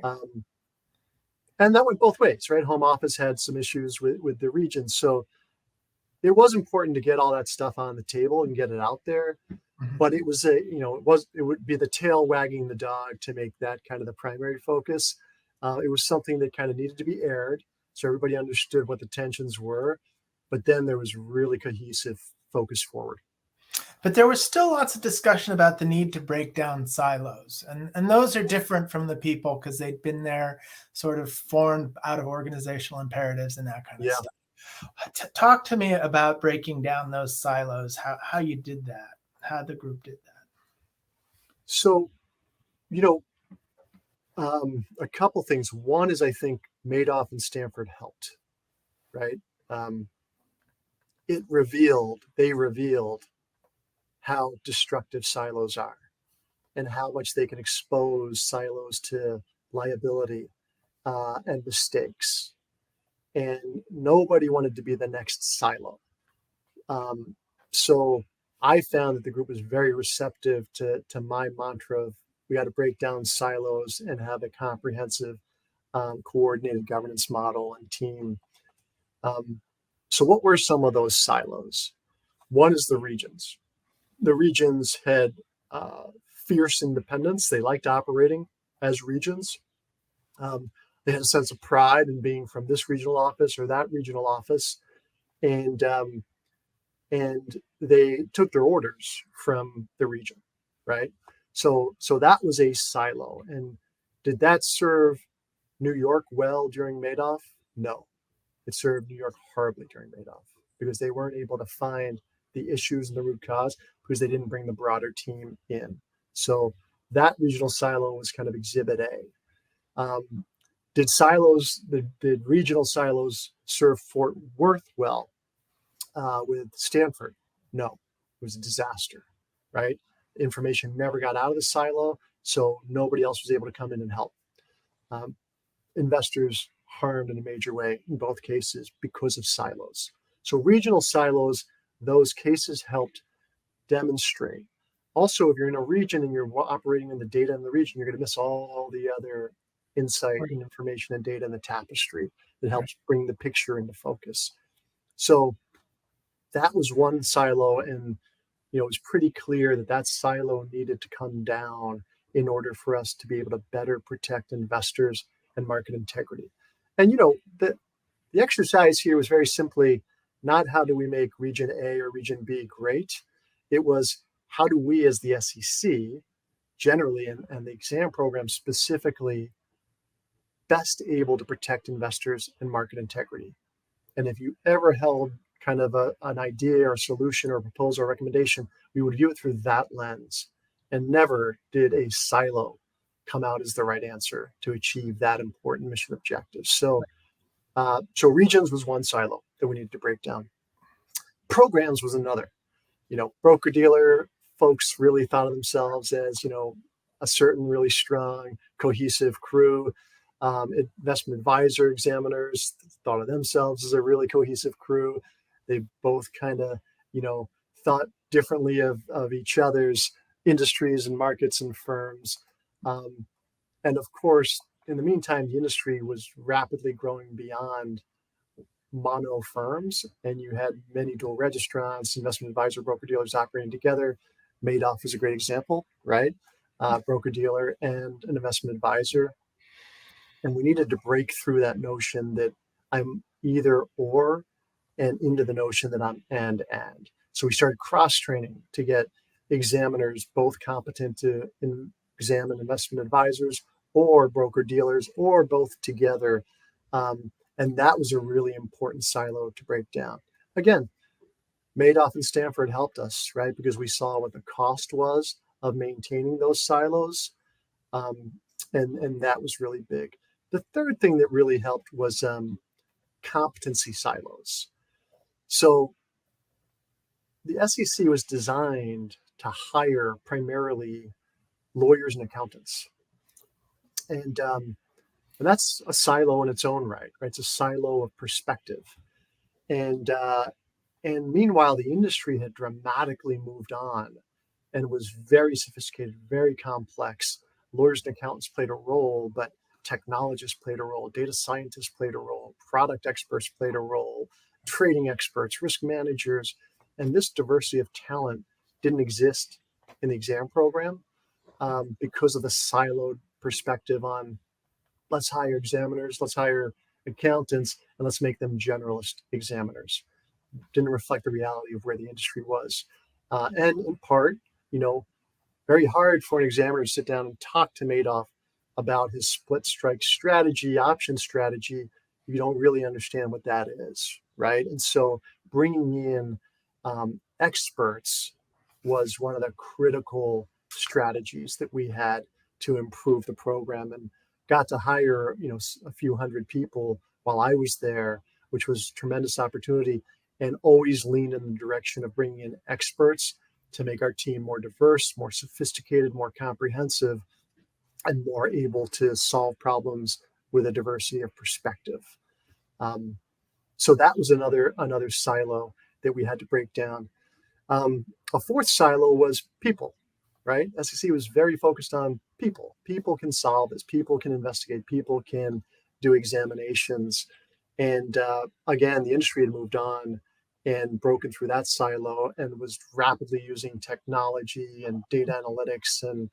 And that went both ways, right? Home office had some issues with the region. So it was important to get all that stuff on the table and get it out there. But it was it would be the tail wagging the dog to make that kind of the primary focus. It was something that kind of needed to be aired so everybody understood what the tensions were. But then there was really cohesive focus forward. But there was still lots of discussion about the need to break down silos. And those are different from the people because they'd been there sort of formed out of organizational imperatives and that kind of stuff. Talk to me about breaking down those silos, how you did that, how the group did that. So, a couple things. One is I think Madoff and Stanford helped, right? They revealed how destructive silos are and how much they can expose silos to liability and mistakes. And nobody wanted to be the next silo. So I found that the group was very receptive to my mantra of we got to break down silos and have a comprehensive, coordinated governance model and team. So what were some of those silos? One is the regions. The regions had fierce independence. They liked operating as regions. They had a sense of pride in being from this regional office or that regional office. And they took their orders from the region, right? So that was a silo. And did that serve New York well during Madoff? No. It served New York horribly during Madoff because they weren't able to find the issues and the root cause because they didn't bring the broader team in. So that regional silo was kind of exhibit A. Did regional silos serve Fort Worth well with Stanford? No, it was a disaster, right? Information never got out of the silo, so nobody else was able to come in and help. Investors harmed in a major way in both cases because of silos. So regional silos, those cases helped demonstrate. Also, if you're in a region and you're operating in the data in the region, you're going to miss all the other insight and information and data in the tapestry that helps bring the picture into focus. So that was one silo, and it was pretty clear that silo needed to come down in order for us to be able to better protect investors and market integrity. And the exercise here was very simply not how do we make region A or region B great. It was how do we as the SEC generally and the exam program specifically best able to protect investors and market integrity. And if you ever held kind of an idea or solution or proposal or recommendation, we would view it through that lens, and never did a silo come out as the right answer to achieve that important mission objective. So regions was one silo that we needed to break down. Programs was another. Broker-dealer folks really thought of themselves as, a certain really strong, cohesive crew. Investment advisor examiners thought of themselves as a really cohesive crew. They both kind of, thought differently of each other's industries and markets and firms. And of course, in the meantime, the industry was rapidly growing beyond mono firms, and you had many dual registrants, investment advisor, broker-dealers operating together. Madoff is a great example, right? Broker-dealer and an investment advisor. And we needed to break through that notion that I'm either or, and into the notion that I'm and. So we started cross-training to get examiners both competent to examine investment advisors or broker-dealers or both together. And that was a really important silo to break down. Again, Madoff and Stanford helped us, right? Because we saw what the cost was of maintaining those silos. And that was really big. The third thing that really helped was competency silos. So the SEC was designed to hire primarily lawyers and accountants. And that's a silo in its own right? It's a silo of perspective. And meanwhile, the industry had dramatically moved on and was very sophisticated, very complex. Lawyers and accountants played a role, but technologists played a role, data scientists played a role, product experts played a role, trading experts, risk managers. And this diversity of talent didn't exist in the exam program because of the siloed perspective on let's hire examiners, let's hire accountants, and let's make them generalist examiners. Didn't reflect the reality of where the industry was. And in part, very hard for an examiner to sit down and talk to Madoff about his split strike strategy, option strategy. You don't really understand what that is, right? And so bringing in experts was one of the critical strategies that we had to improve the program, and got to hire, a few hundred people while I was there, which was a tremendous opportunity, and always lean in the direction of bringing in experts to make our team more diverse, more sophisticated, more comprehensive, and more able to solve problems with a diversity of perspective. So that was another silo that we had to break down. A fourth silo was people, right? SEC was very focused on people. People can solve this. People can investigate. People can do examinations. And again, the industry had moved on and broken through that silo and was rapidly using technology and data analytics and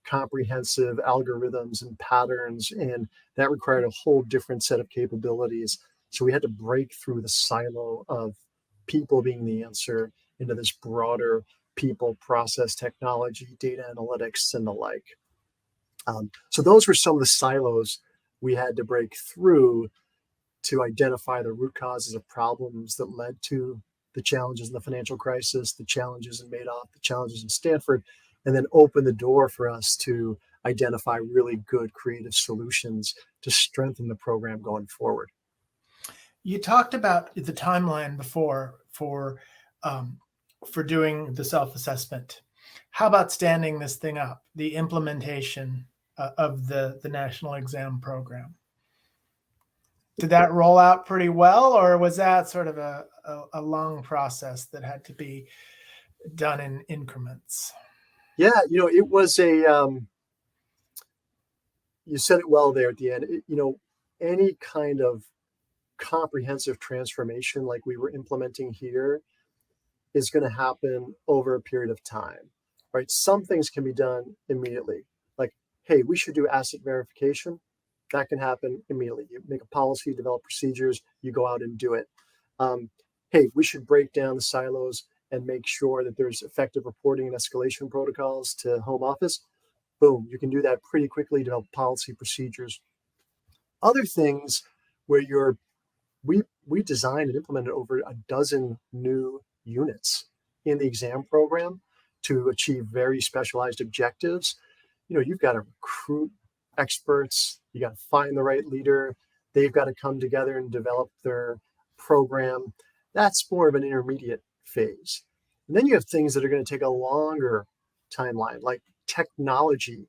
comprehensive algorithms and patterns. And that required a whole different set of capabilities. So we had to break through the silo of people being the answer into this broader people, process, technology, data analytics, and the like. So those were some of the silos we had to break through to identify the root causes of problems that led to the challenges in the financial crisis, the challenges in Madoff, the challenges in Stanford, and then open the door for us to identify really good creative solutions to strengthen the program going forward. You talked about the timeline before for doing the self-assessment. How about standing this thing up, the implementation of the national exam program? Did that roll out pretty well, or was that sort of a long process that had to be done in increments? Yeah, it was you said it well there at the end. Any kind of comprehensive transformation like we were implementing here is going to happen over a period of time, right? Some things can be done immediately. Like, hey, we should do asset verification. That can happen immediately. You make a policy, develop procedures, you go out and do it. Hey, we should break down the silos and make sure that there's effective reporting and escalation protocols to home office. Boom, you can do that pretty quickly, develop policy procedures. Other things where we designed and implemented over a dozen new units in the exam program to achieve very specialized objectives. You've got to recruit experts, you got to find the right leader, they've got to come together and develop their program. That's more of an intermediate phase. And then you have things that are going to take a longer timeline, like technology,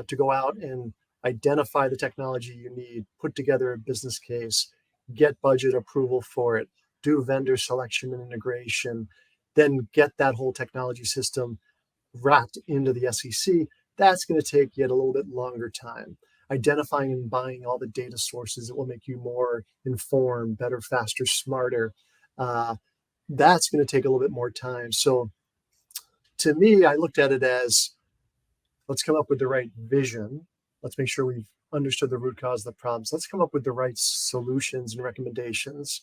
to go out and identify the technology you need, put together a business case, get budget approval for it, do vendor selection and integration, then get that whole technology system wrapped into the SEC. That's going to take yet a little bit longer time. Identifying and buying all the data sources that will make you more informed, better, faster, smarter. That's going to take a little bit more time. So to me, I looked at it as, let's come up with the right vision. Let's make sure we've understood the root cause of the problems. Let's come up with the right solutions and recommendations.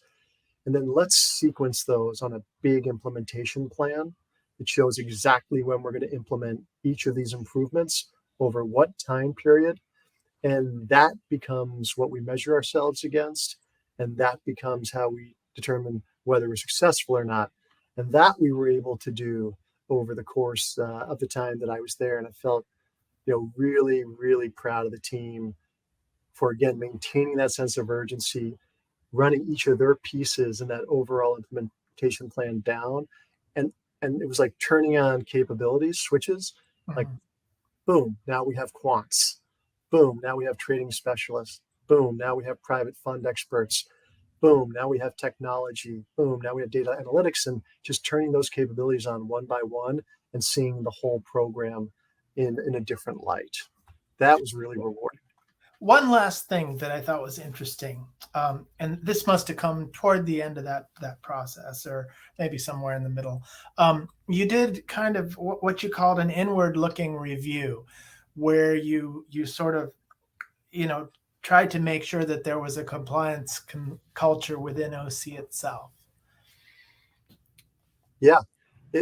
And then let's sequence those on a big implementation plan. It shows exactly when we're going to implement each of these improvements over what time period. And that becomes what we measure ourselves against. And that becomes how we determine whether we're successful or not. And that we were able to do over the course of the time that I was there. And I felt, really, really proud of the team for, again, maintaining that sense of urgency, running each of their pieces in that overall implementation plan down. And it was like turning on capabilities, switches, like, boom, now we have quants. Boom, now we have trading specialists. Boom, now we have private fund experts. Boom, now we have technology. Boom, now we have data analytics, and just turning those capabilities on one by one and seeing the whole program in a different light. That was really rewarding. One last thing that I thought was interesting, and this must have come toward the end of that process, or maybe somewhere in the middle. You did kind of what you called an inward-looking review, where you sort of, tried to make sure that there was a compliance culture within OC itself. Yeah,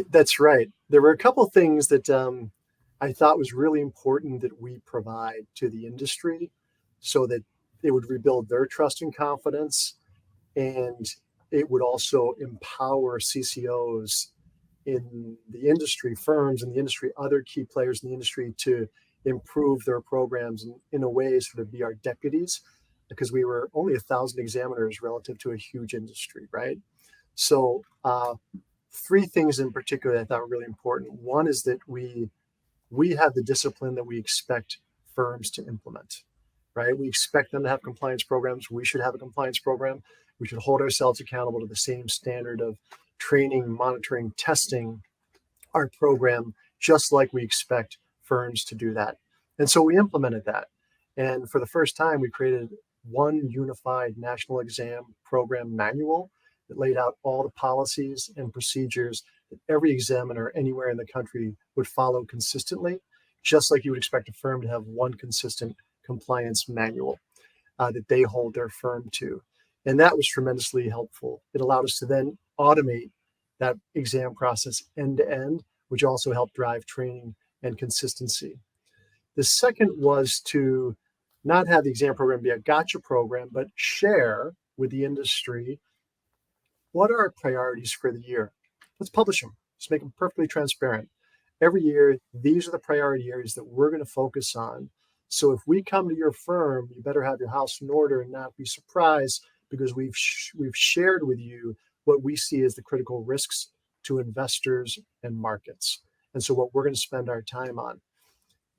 that's right. There were a couple of things that I thought was really important that we provide to the industry, so that it would rebuild their trust and confidence, and it would also empower CCOs in the industry, firms in the industry, other key players in the industry to improve their programs and in a way sort of be our deputies, because we were only 1,000 examiners relative to a huge industry, right? So three things in particular that I thought were really important. One is that we have the discipline that we expect firms to implement. Right? We expect them to have compliance programs. We should have a compliance program. We should hold ourselves accountable to the same standard of training, monitoring, testing our program, just like we expect firms to do that. And so we implemented that. And for the first time, we created one unified national exam program manual that laid out all the policies and procedures that every examiner anywhere in the country would follow consistently, just like you would expect a firm to have one consistent compliance manual that they hold their firm to. And that was tremendously helpful. It allowed us to then automate that exam process end to end, which also helped drive training and consistency. The second was to not have the exam program be a gotcha program, but share with the industry what are our priorities for the year. Let's publish them. Let's make them perfectly transparent. every year, these are the priority areas that we're going to focus on. So if we come to your firm, you better have your house in order and not be surprised, because we've shared with you what we see as the critical risks to investors and markets. And so what we're going to spend our time on.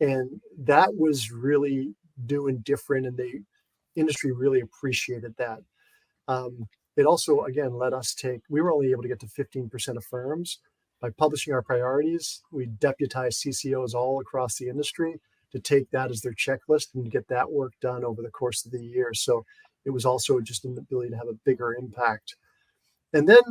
And that was really new and different, and the industry really appreciated that. It also, again, let us we were only able to get to 15% of firms. By publishing our priorities, we deputized CCOs all across the industry to take that as their checklist and get that work done over the course of the year. So it was also just an ability to have a bigger impact. And then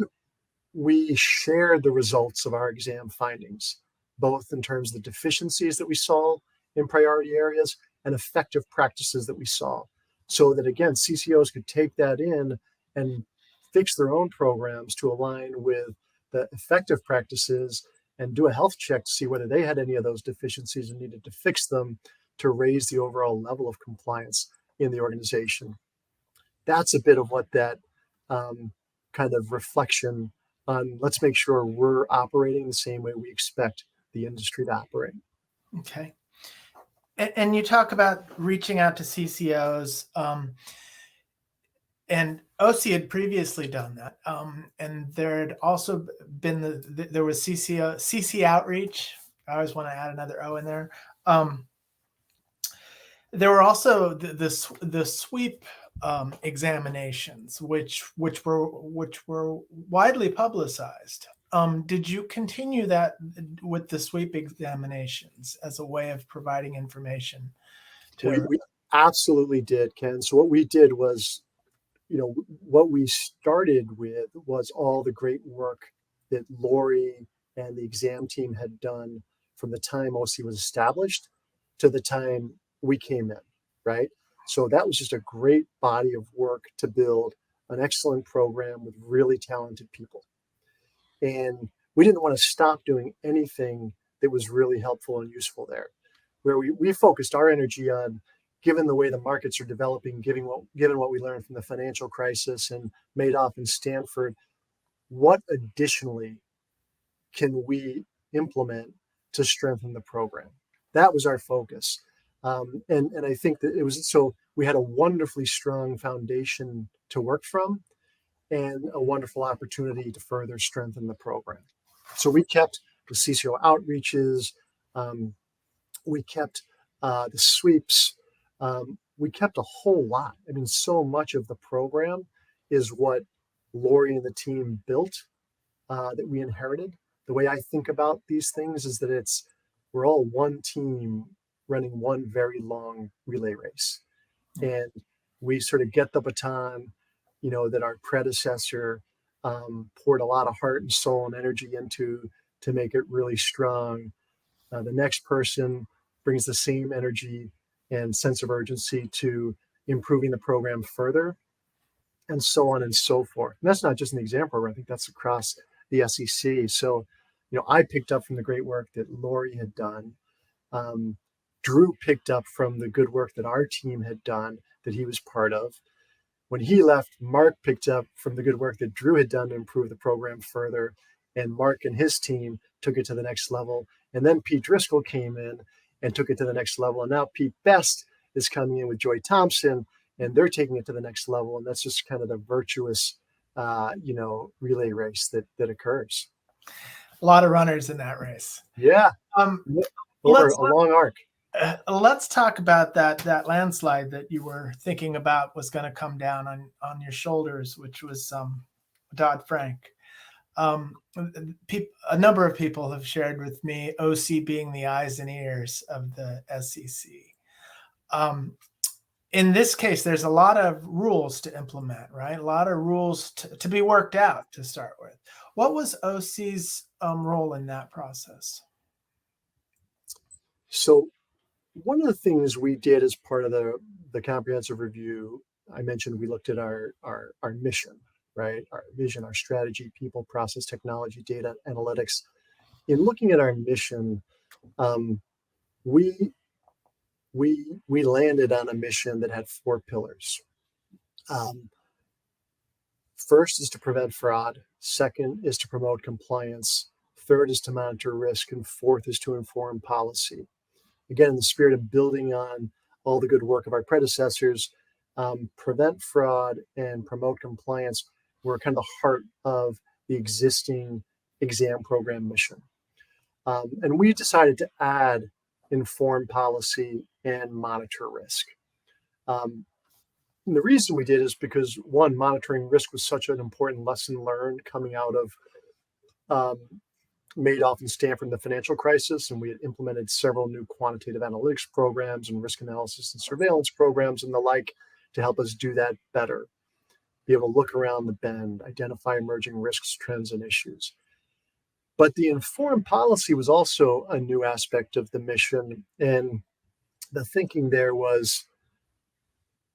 we shared the results of our exam findings, both in terms of the deficiencies that we saw in priority areas and effective practices that we saw, so that, again, CCOs could take that in and fix their own programs to align with the effective practices and do a health check to see whether they had any of those deficiencies and needed to fix them to raise the overall level of compliance in the organization. That's a bit of what that kind of reflection on, let's make sure we're operating the same way we expect the industry to operate. Okay. And you talk about reaching out to CCOs, and OCIE had previously done that. And there had also been there was CC outreach. I always want to add another O in there. There were also the sweep examinations, which were widely publicized. Did you continue that with the sweep examinations as a way of providing information? We absolutely did, Ken. So what we did was, what we started with was all the great work that Lori and the exam team had done from the time OCIE was established to the time we came in, right? So that was just a great body of work to build an excellent program with really talented people. And we didn't want to stop doing anything that was really helpful and useful there. Where we focused our energy on, given the way the markets are developing, given what we learned from the financial crisis and Madoff and Stanford, what additionally can we implement to strengthen the program? That was our focus. And I think that it was, so we had a wonderfully strong foundation to work from and a wonderful opportunity to further strengthen the program. So we kept the CCO outreaches, we kept the sweeps, we kept a whole lot. I mean, so much of the program is what Lori and the team built, that we inherited. The way I think about these things is that we're all one team running one very long relay race. And we sort of get the baton, that our predecessor poured a lot of heart and soul and energy into to make it really strong. The next person brings the same energy and sense of urgency to improving the program further, and so on and so forth. And that's not just an example. I think that's across the SEC. So, I picked up from the great work that Lori had done. Drew picked up from the good work that our team had done that he was part of. When he left, Mark picked up from the good work that Drew had done to improve the program further. And Mark and his team took it to the next level. And then Pete Driscoll came in and took it to the next level. And now Pete Best is coming in with Joy Thompson, and they're taking it to the next level. And that's just kind of the virtuous, relay race that occurs. A lot of runners in that race. Yeah. Over a long arc. Let's talk about that landslide that you were thinking about was going to come down on your shoulders, which was Dodd-Frank. A number of people have shared with me OC being the eyes and ears of the SEC. In this case, there's a lot of rules to implement, right? A lot of rules to be worked out to start with. What was OC's role in that process? So one of the things we did as part of the comprehensive review, I mentioned we looked at our mission, right? Our vision, our strategy, people, process, technology, data, analytics. In looking at our mission, we landed on a mission that had 4 pillars. First is to prevent fraud. Second is to promote compliance. third is to monitor risk, and fourth is to inform policy. Again, in the spirit of building on all the good work of our predecessors, prevent fraud and promote compliance were kind of the heart of the existing exam program mission. And we decided to add inform policy and monitor risk. And the reason we did is because, one, monitoring risk was such an important lesson learned coming out of Madoff and Stanford in the financial crisis, and we had implemented several new quantitative analytics programs and risk analysis and surveillance programs and the like to help us do that better, be able to look around the bend, identify emerging risks, trends, and issues. But the informed policy was also a new aspect of the mission, and the thinking there was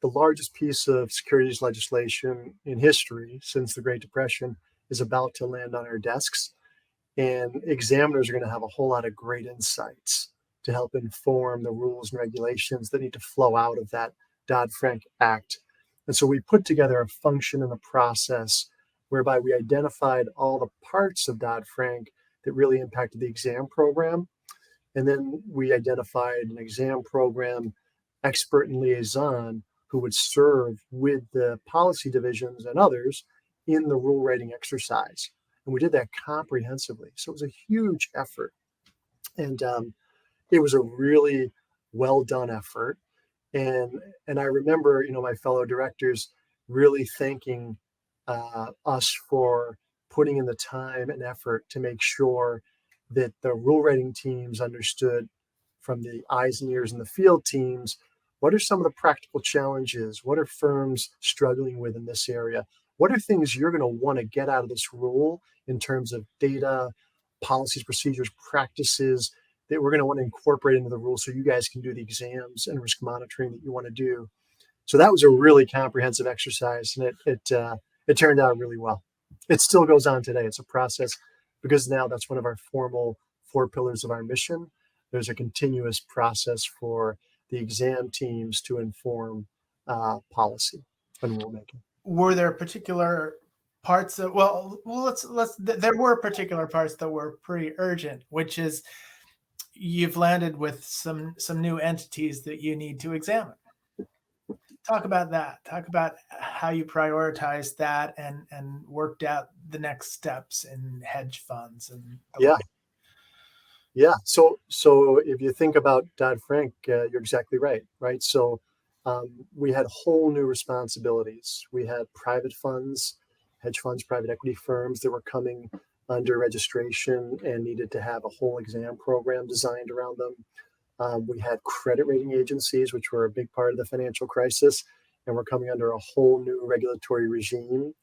the largest piece of securities legislation in history since the Great Depression is about to land on our desks. And examiners are going to have a whole lot of great insights to help inform the rules and regulations that need to flow out of that Dodd-Frank Act. And so we put together a function and a process whereby we identified all the parts of Dodd-Frank that really impacted the exam program. And then we identified an exam program expert and liaison who would serve with the policy divisions and others in the rule writing exercise. And we did that comprehensively. So it was a huge effort. And it was a really well done effort. And I remember, my fellow directors really thanking us for putting in the time and effort to make sure that the rule writing teams understood from the eyes and ears in the field teams, what are some of the practical challenges? What are firms struggling with in this area? What are things you're going to want to get out of this rule in terms of data, policies, procedures, practices that we're going to want to incorporate into the rule so you guys can do the exams and risk monitoring that you want to do? So that was a really comprehensive exercise, and it turned out really well. It still goes on today. It's a process because now that's one of our formal 4 pillars of our mission. There's a continuous process for the exam teams to inform policy and rulemaking. Were there particular parts of, there were particular parts that were pretty urgent, which is you've landed with some new entities that you need to examine. Talk about that. Talk about how you prioritized that and worked out the next steps in hedge funds and Yeah. So if you think about Dodd-Frank, you're exactly right? So we had whole new responsibilities. We had private funds, hedge funds, private equity firms that were coming under registration and needed to have a whole exam program designed around them. We had credit rating agencies, which were a big part of the financial crisis, and were coming under a whole new regulatory regime.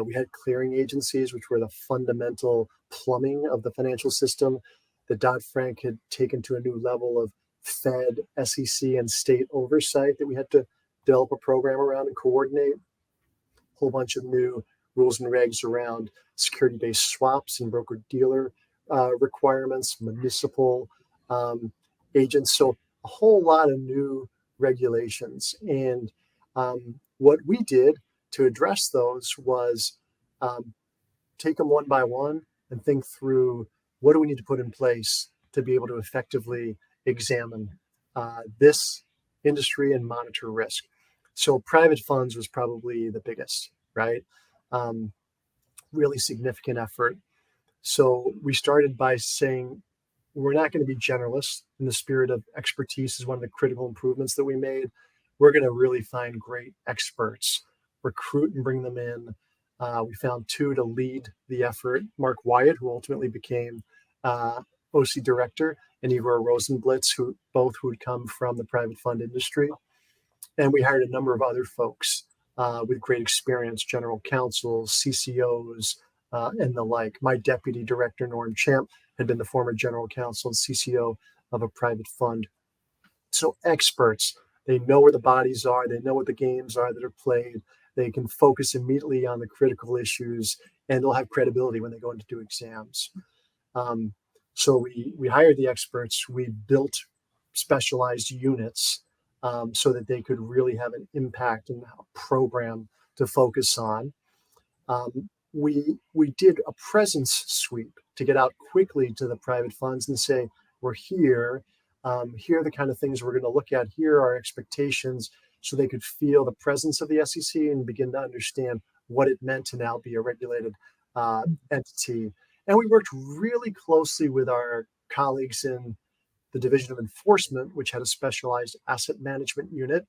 We had clearing agencies, which were the fundamental plumbing of the financial system that Dodd-Frank had taken to a new level of Fed, SEC, and state oversight that we had to develop a program around and coordinate. A whole bunch of new rules and regs around security-based swaps and broker-dealer requirements, municipal agents. So a whole lot of new regulations. And what we did to address those was take them one by one and think through what do we need to put in place to be able to effectively examine this industry and monitor risk. So private funds was probably the biggest, right? Really significant effort. So we started by saying, we're not going to be generalists. In the spirit of expertise is one of the critical improvements that we made. We're going to really find great experts, recruit and bring them in. We found 2 to lead the effort. Mark Wyatt, who ultimately became OC director, and Igor Rosenblitz, who would come from the private fund industry. And we hired a number of other folks with great experience, general counsels, CCOs, and the like. My deputy director, Norm Champ, had been the former general counsel and CCO of a private fund. So experts, they know where the bodies are, they know what the games are that are played, they can focus immediately on the critical issues, and they'll have credibility when they go in to do exams. So we hired the experts, we built specialized units so that they could really have an impact and a program to focus on. We did a presence sweep to get out quickly to the private funds and say, we're here. Here are the kind of things we're going to look at. Here are our expectations, so they could feel the presence of the SEC and begin to understand what it meant to now be a regulated entity. And we worked really closely with our colleagues in the Division of Enforcement, which had a specialized asset management unit,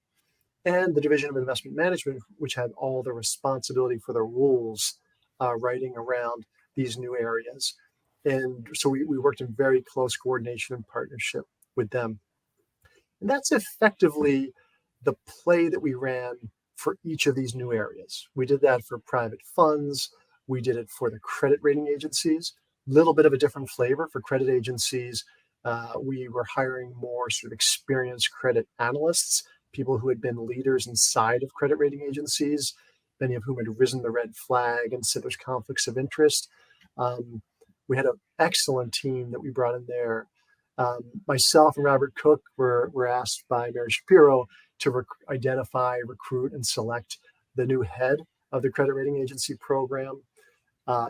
and the Division of Investment Management, which had all the responsibility for the rules writing around these new areas. And so we worked in very close coordination and partnership with them. And that's effectively the play that we ran for each of these new areas. We did that for private funds. We did it for the credit rating agencies. A little bit of a different flavor for credit agencies. We were hiring more sort of experienced credit analysts, people who had been leaders inside of credit rating agencies, many of whom had risen the red flag and said there's conflicts of interest. We had an excellent team that we brought in there. Myself and Robert Cook were asked by Mary Shapiro to identify, recruit, and select the new head of the credit rating agency program.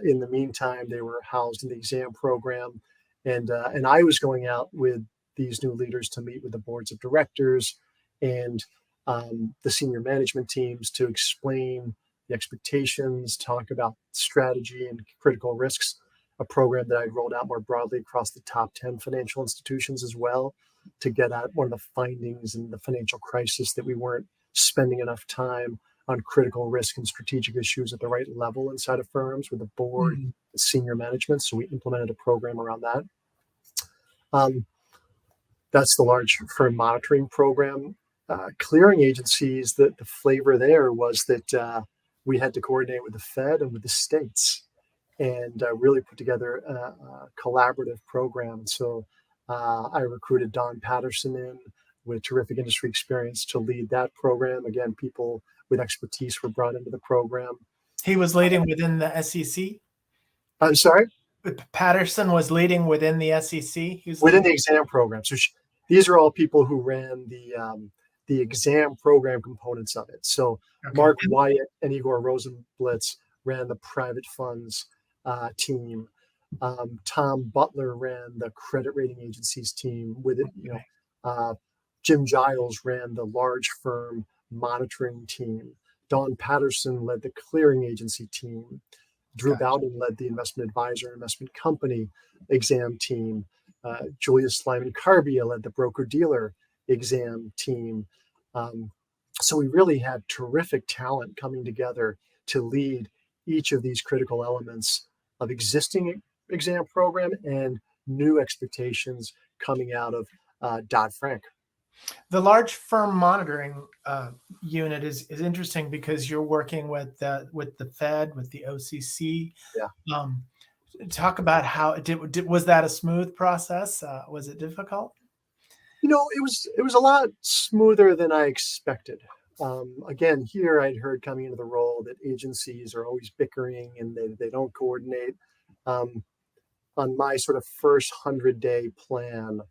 In the meantime, they were housed in the exam program. And I was going out with these new leaders to meet with the boards of directors and the senior management teams to explain the expectations, talk about strategy and critical risks, a program that I'd rolled out more broadly across the top 10 financial institutions as well, to get at one of the findings in the financial crisis, that we weren't spending enough time on critical risk and strategic issues at the right level inside of firms with the board, and senior management. So we implemented a program around that. That's the large firm monitoring program. Clearing agencies, the flavor there was that we had to coordinate with the Fed and with the states and really put together a collaborative program. So I recruited Don Patterson in with terrific industry experience to lead that program. Again, people with expertise were brought into the program. He was leading within the SEC? I'm sorry? Patterson was leading within the SEC? He was within the exam program. So these are all people who ran the exam program components of it. So okay. Mark Wyatt and Igor Rosenblitz ran the private funds team. Tom Butler ran the credit rating agencies team with it. Jim Giles ran the large firm monitoring team. Don Patterson led the clearing agency team. Drew Bowden led the investment advisor investment company exam team. Julius Lyman Carbia led the broker-dealer exam team. So we really had terrific talent coming together to lead each of these critical elements of existing exam program and new expectations coming out of Dodd-Frank. The large firm monitoring unit is interesting because you're working with the Fed, with the OCC. Yeah. Talk about how was that a smooth process? Was it difficult? It was a lot smoother than I expected. Again, here I'd heard coming into the role that agencies are always bickering and they don't coordinate. On my sort of first 100-day plan,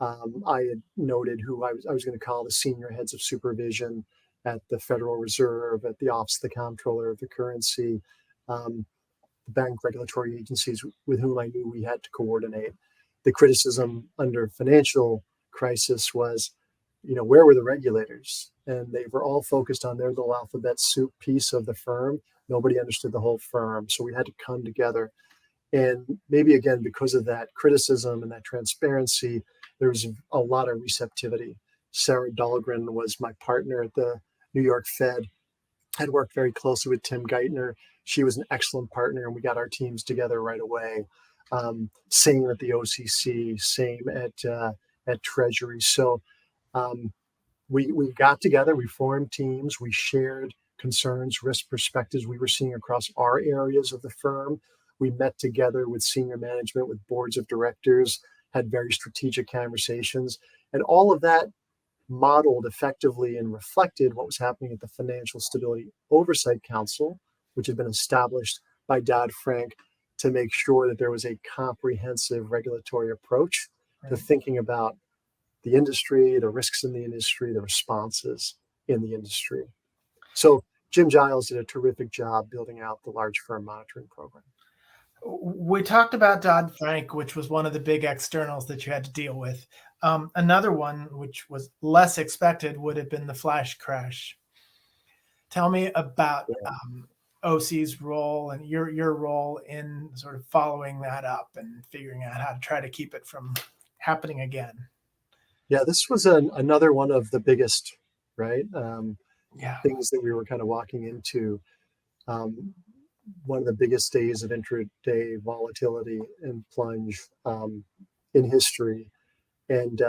I had noted who I was going to call the senior heads of supervision at the Federal Reserve, at the Office of the Comptroller of the Currency, the bank regulatory agencies with whom I knew we had to coordinate. The criticism under financial crisis was, where were the regulators? And they were all focused on their little alphabet soup piece of the firm. Nobody understood the whole firm. So we had to come together. And maybe, again, because of that criticism and that transparency, there was a lot of receptivity. Sarah Dahlgren was my partner at the New York Fed. I'd worked very closely with Tim Geithner. She was an excellent partner, and we got our teams together right away. Same at the OCC, same at Treasury. So we got together, we formed teams, we shared concerns, risk perspectives we were seeing across our areas of the firm. We met together with senior management, with boards of directors, had very strategic conversations, and all of that modeled effectively and reflected what was happening at the Financial Stability Oversight Council, which had been established by Dodd-Frank to make sure that there was a comprehensive regulatory approach to thinking about the industry, the risks in the industry, the responses in the industry. So Jim Giles did a terrific job building out the large firm monitoring program. We talked about Dodd-Frank, which was one of the big externals that you had to deal with. Another one, which was less expected, would have been the flash crash. Tell me about OC's role and your role in sort of following that up and figuring out how to try to keep it from happening again. Yeah, this was another one of the biggest, right, things that we were kind of walking into. One of the biggest days of intraday volatility and plunge in history, and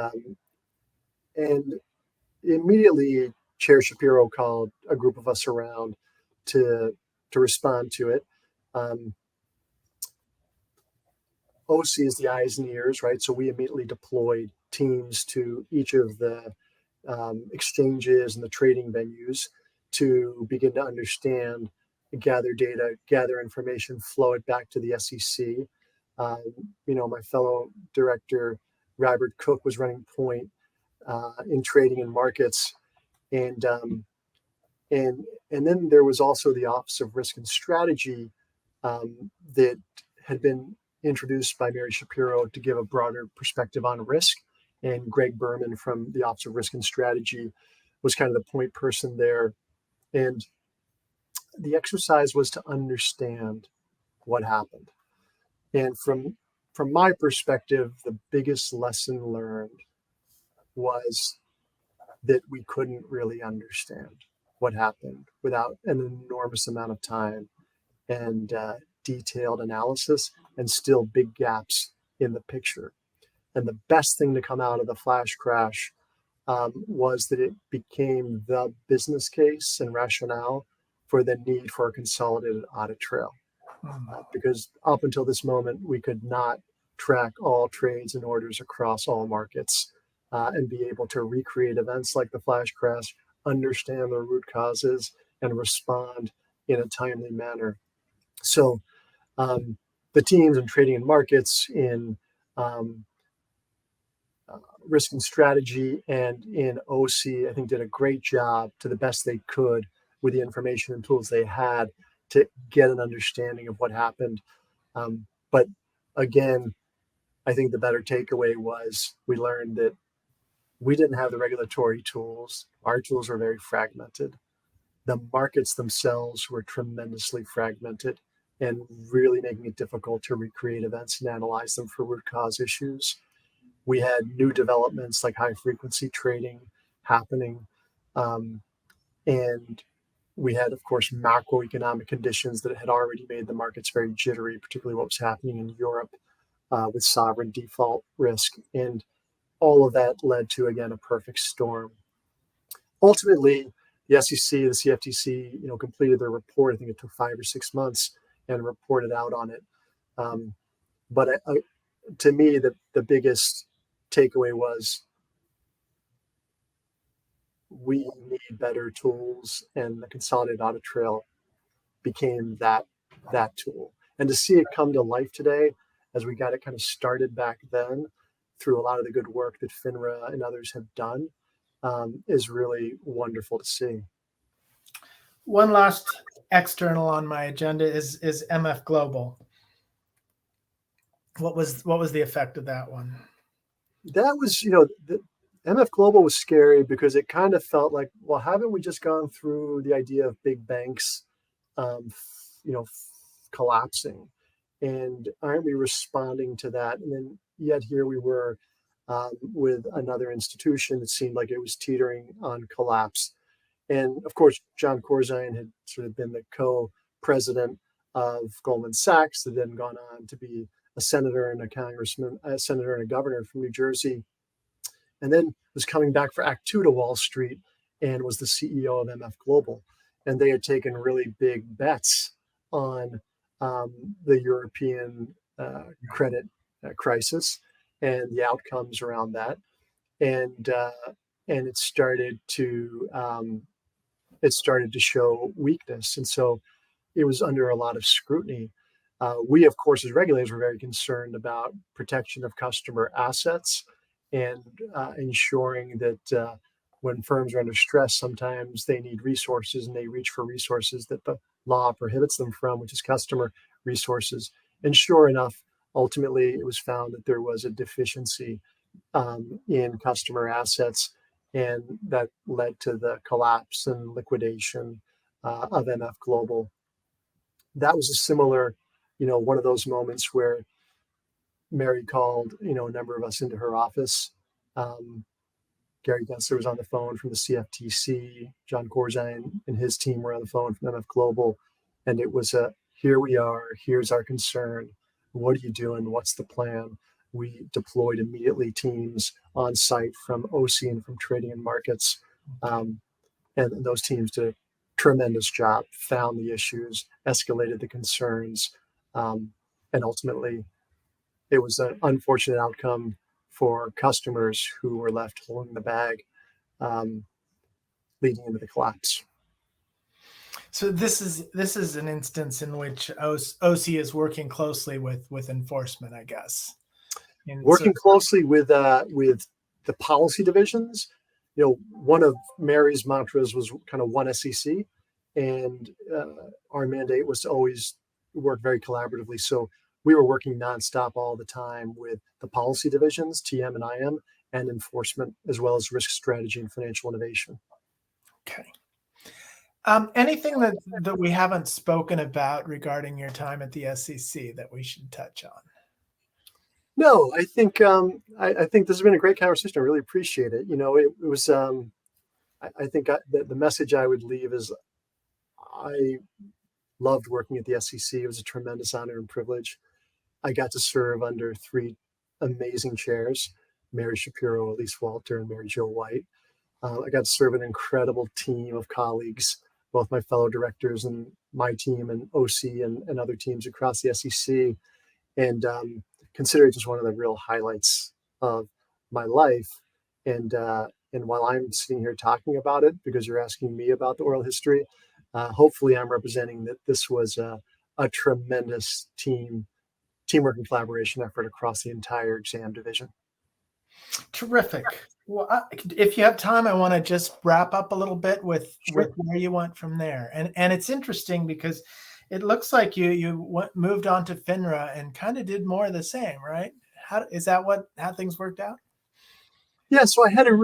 immediately Chair Shapiro called a group of us around to respond to it. OC is the eyes and ears, right? So we immediately deployed teams to each of the exchanges and the trading venues to begin to understand, gather data, gather information, flow it back to the SEC. My fellow director, Robert Cook, was running point in trading and markets. And then there was also the Office of Risk and Strategy that had been introduced by Mary Shapiro to give a broader perspective on risk. And Greg Berman from the Office of Risk and Strategy was kind of the point person there. And the exercise was to understand what happened. And from my perspective, the biggest lesson learned was that we couldn't really understand what happened without an enormous amount of time and detailed analysis, and still big gaps in the picture. And the best thing to come out of the flash crash was that it became the business case and rationale for the need for a consolidated audit trail. Because up until this moment, we could not track all trades and orders across all markets and be able to recreate events like the flash crash, understand the root causes, and respond in a timely manner. So the teams in trading and markets, in risk and strategy, and in OC, I think did a great job to the best they could with the information and tools they had to get an understanding of what happened. But again, I think the better takeaway was we learned that we didn't have the regulatory tools. Our tools were very fragmented. The markets themselves were tremendously fragmented and really making it difficult to recreate events and analyze them for root cause issues. We had new developments like high frequency trading happening. And we had, of course, macroeconomic conditions that had already made the markets very jittery, particularly what was happening in Europe with sovereign default risk. And all of that led to, again, a perfect storm. Ultimately, the SEC, the CFTC, completed their report. I think it took 5 or 6 months and reported out on it. But to me, the biggest takeaway was we need better tools, and the consolidated audit trail became that tool. And to see it come to life today, as we got it kind of started back then, through a lot of the good work that FINRA and others have done, is really wonderful to see. One last external on my agenda is MF Global. What was the effect of that one? That was, the MF Global was scary because it kind of felt like, well, haven't we just gone through the idea of big banks, collapsing, and aren't we responding to that? And then yet here we were with another institution that seemed like it was teetering on collapse. And of course, John Corzine had sort of been the co-president of Goldman Sachs, had then gone on to be a senator and a congressman, a senator and a governor from New Jersey, and then was coming back for Act Two to Wall Street and was the CEO of MF Global. And they had taken really big bets on the European credit crisis and the outcomes around that. And it started to show weakness. And so it was under a lot of scrutiny. We, of course, as regulators, were very concerned about protection of customer assets and ensuring that when firms are under stress, sometimes they need resources and they reach for resources that the law prohibits them from, which is customer resources. And sure enough, ultimately, it was found that there was a deficiency in customer assets, and that led to the collapse and liquidation of MF Global. That was a similar, one of those moments where Mary called, a number of us into her office. Gary Gensler was on the phone from the CFTC. John Corzine and his team were on the phone from MF Global. And it was here we are, here's our concern. What are you doing? What's the plan? We deployed immediately teams on site from OCIE and from trading and markets. And those teams did a tremendous job, found the issues, escalated the concerns. And ultimately, it was an unfortunate outcome for customers who were left holding the bag, leading into the collapse. So this is an instance in which OCIE is working closely with enforcement, I guess. Working closely with the policy divisions. One of Mary's mantras was kind of one SEC, and our mandate was to always work very collaboratively. So we were working nonstop all the time with the policy divisions, TM and IM, and enforcement, as well as risk strategy and financial innovation. Okay. Anything that we haven't spoken about regarding your time at the SEC that we should touch on? No, I think I think this has been a great conversation. I really appreciate it. It was. I think the message I would leave is I loved working at the SEC. It was a tremendous honor and privilege. I got to serve under three amazing chairs: Mary Shapiro, Elise Walter, and Mary Jo White. I got to serve an incredible team of colleagues, both my fellow directors and my team and OCIE and other teams across the SEC. And consider it just one of the real highlights of my life. And while I'm sitting here talking about it, because you're asking me about the oral history, hopefully I'm representing that this was a tremendous teamwork and collaboration effort across the entire exam division. Terrific. Well, if you have time, I want to just wrap up a little bit with where you went from there. And it's interesting because it looks like you moved on to FINRA and kind of did more of the same, right? How things worked out? Yeah, so I had a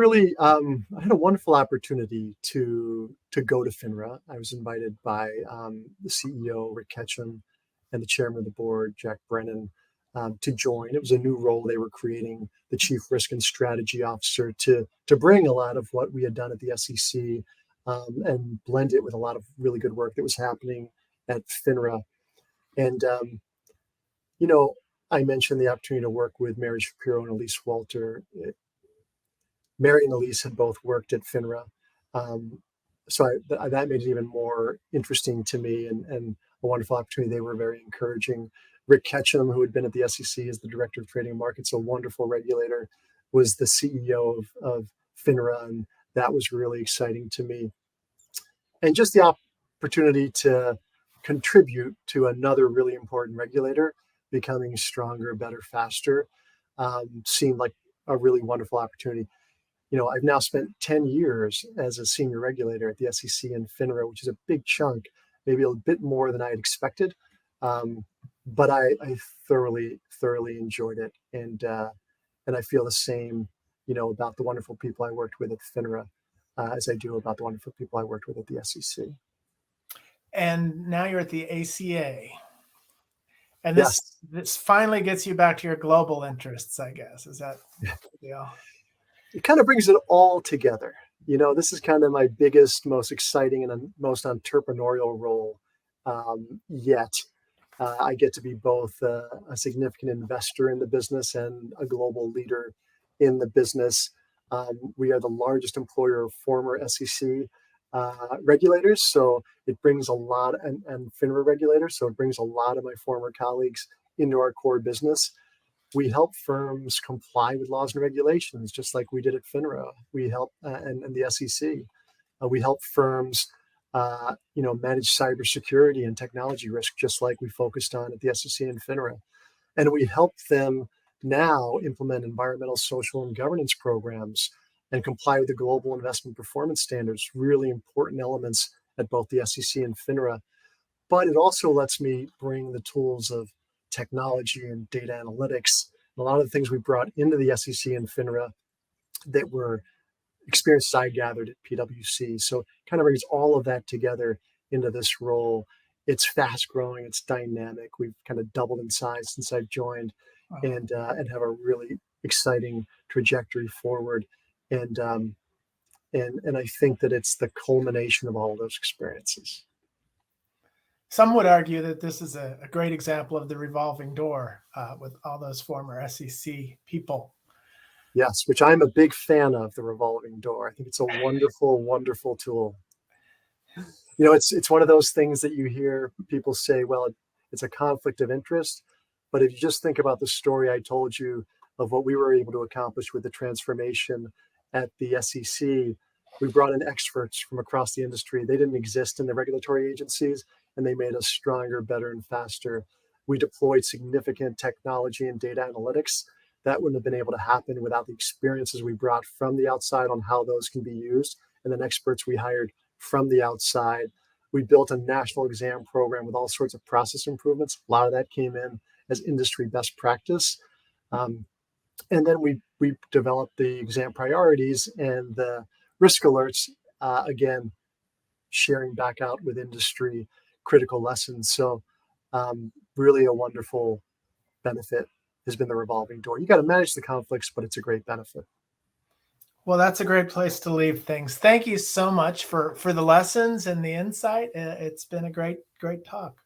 wonderful opportunity to go to FINRA. I was invited by the CEO, Rick Ketchum, and the chairman of the board, Jack Brennan, to join. It was a new role they were creating, the chief risk and strategy officer, to bring a lot of what we had done at the SEC and blend it with a lot of really good work that was happening at FINRA. And, I mentioned the opportunity to work with Mary Shapiro and Elise Walter. Mary and Elise had both worked at FINRA. So that made it even more interesting to me and a wonderful opportunity. They were very encouraging. Rick Ketchum, who had been at the SEC as the director of trading and markets, a wonderful regulator, was the CEO of FINRA, and that was really exciting to me. And just the opportunity to contribute to another really important regulator becoming stronger, better, faster seemed like a really wonderful opportunity. I've now spent 10 years as a senior regulator at the SEC and FINRA, which is a big chunk, maybe a bit more than I had expected. But I thoroughly enjoyed it. And I feel the same, about the wonderful people I worked with at FINRA as I do about the wonderful people I worked with at the SEC. And now you're at the ACA. And yes. This finally gets you back to your global interests, I guess. Is that the deal? It kind of brings it all together. This is kind of my biggest, most exciting, and most entrepreneurial role yet. I get to be both a significant investor in the business and a global leader in the business. We are the largest employer of former SEC regulators, so it brings a lot, and FINRA regulators, so it brings a lot of my former colleagues into our core business. We help firms comply with laws and regulations, just like we did at FINRA. We help, and the SEC. We help firms, manage cybersecurity and technology risk, just like we focused on at the SEC and FINRA. And we help them now implement environmental, social, and governance programs and comply with the global investment performance standards, really important elements at both the SEC and FINRA. But it also lets me bring the tools of technology and data analytics, and a lot of the things we brought into the SEC and FINRA that were experiences I gathered at PwC. So it kind of brings all of that together into this role. It's fast growing, it's dynamic. We've kind of doubled in size since I've joined, Wow. and have a really exciting trajectory forward. And I think that it's the culmination of all of those experiences. Some would argue that this is a great example of the revolving door with all those former SEC people. Yes, which I'm a big fan of, the revolving door. I think it's a wonderful, wonderful tool. It's one of those things that you hear people say, well, it's a conflict of interest. But if you just think about the story I told you of what we were able to accomplish with the transformation at the SEC, we brought in experts from across the industry. They didn't exist in the regulatory agencies, and they made us stronger, better, and faster. We deployed significant technology and data analytics. That wouldn't have been able to happen without the experiences we brought from the outside on how those can be used, and then experts we hired from the outside. We built a national exam program with all sorts of process improvements. A lot of that came in as industry best practice. And then we developed the exam priorities and the risk alerts, again, sharing back out with industry critical lessons. So really a wonderful benefit has been the revolving door. You got to manage the conflicts, but it's a great benefit. Well, that's a great place to leave things. Thank you so much for the lessons and the insight. It's been a great talk.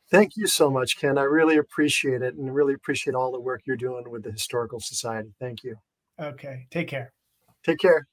Thank you so much, Ken. I really appreciate it, and really appreciate all the work you're doing with the Historical Society. Thank you. Okay, take care. Take care.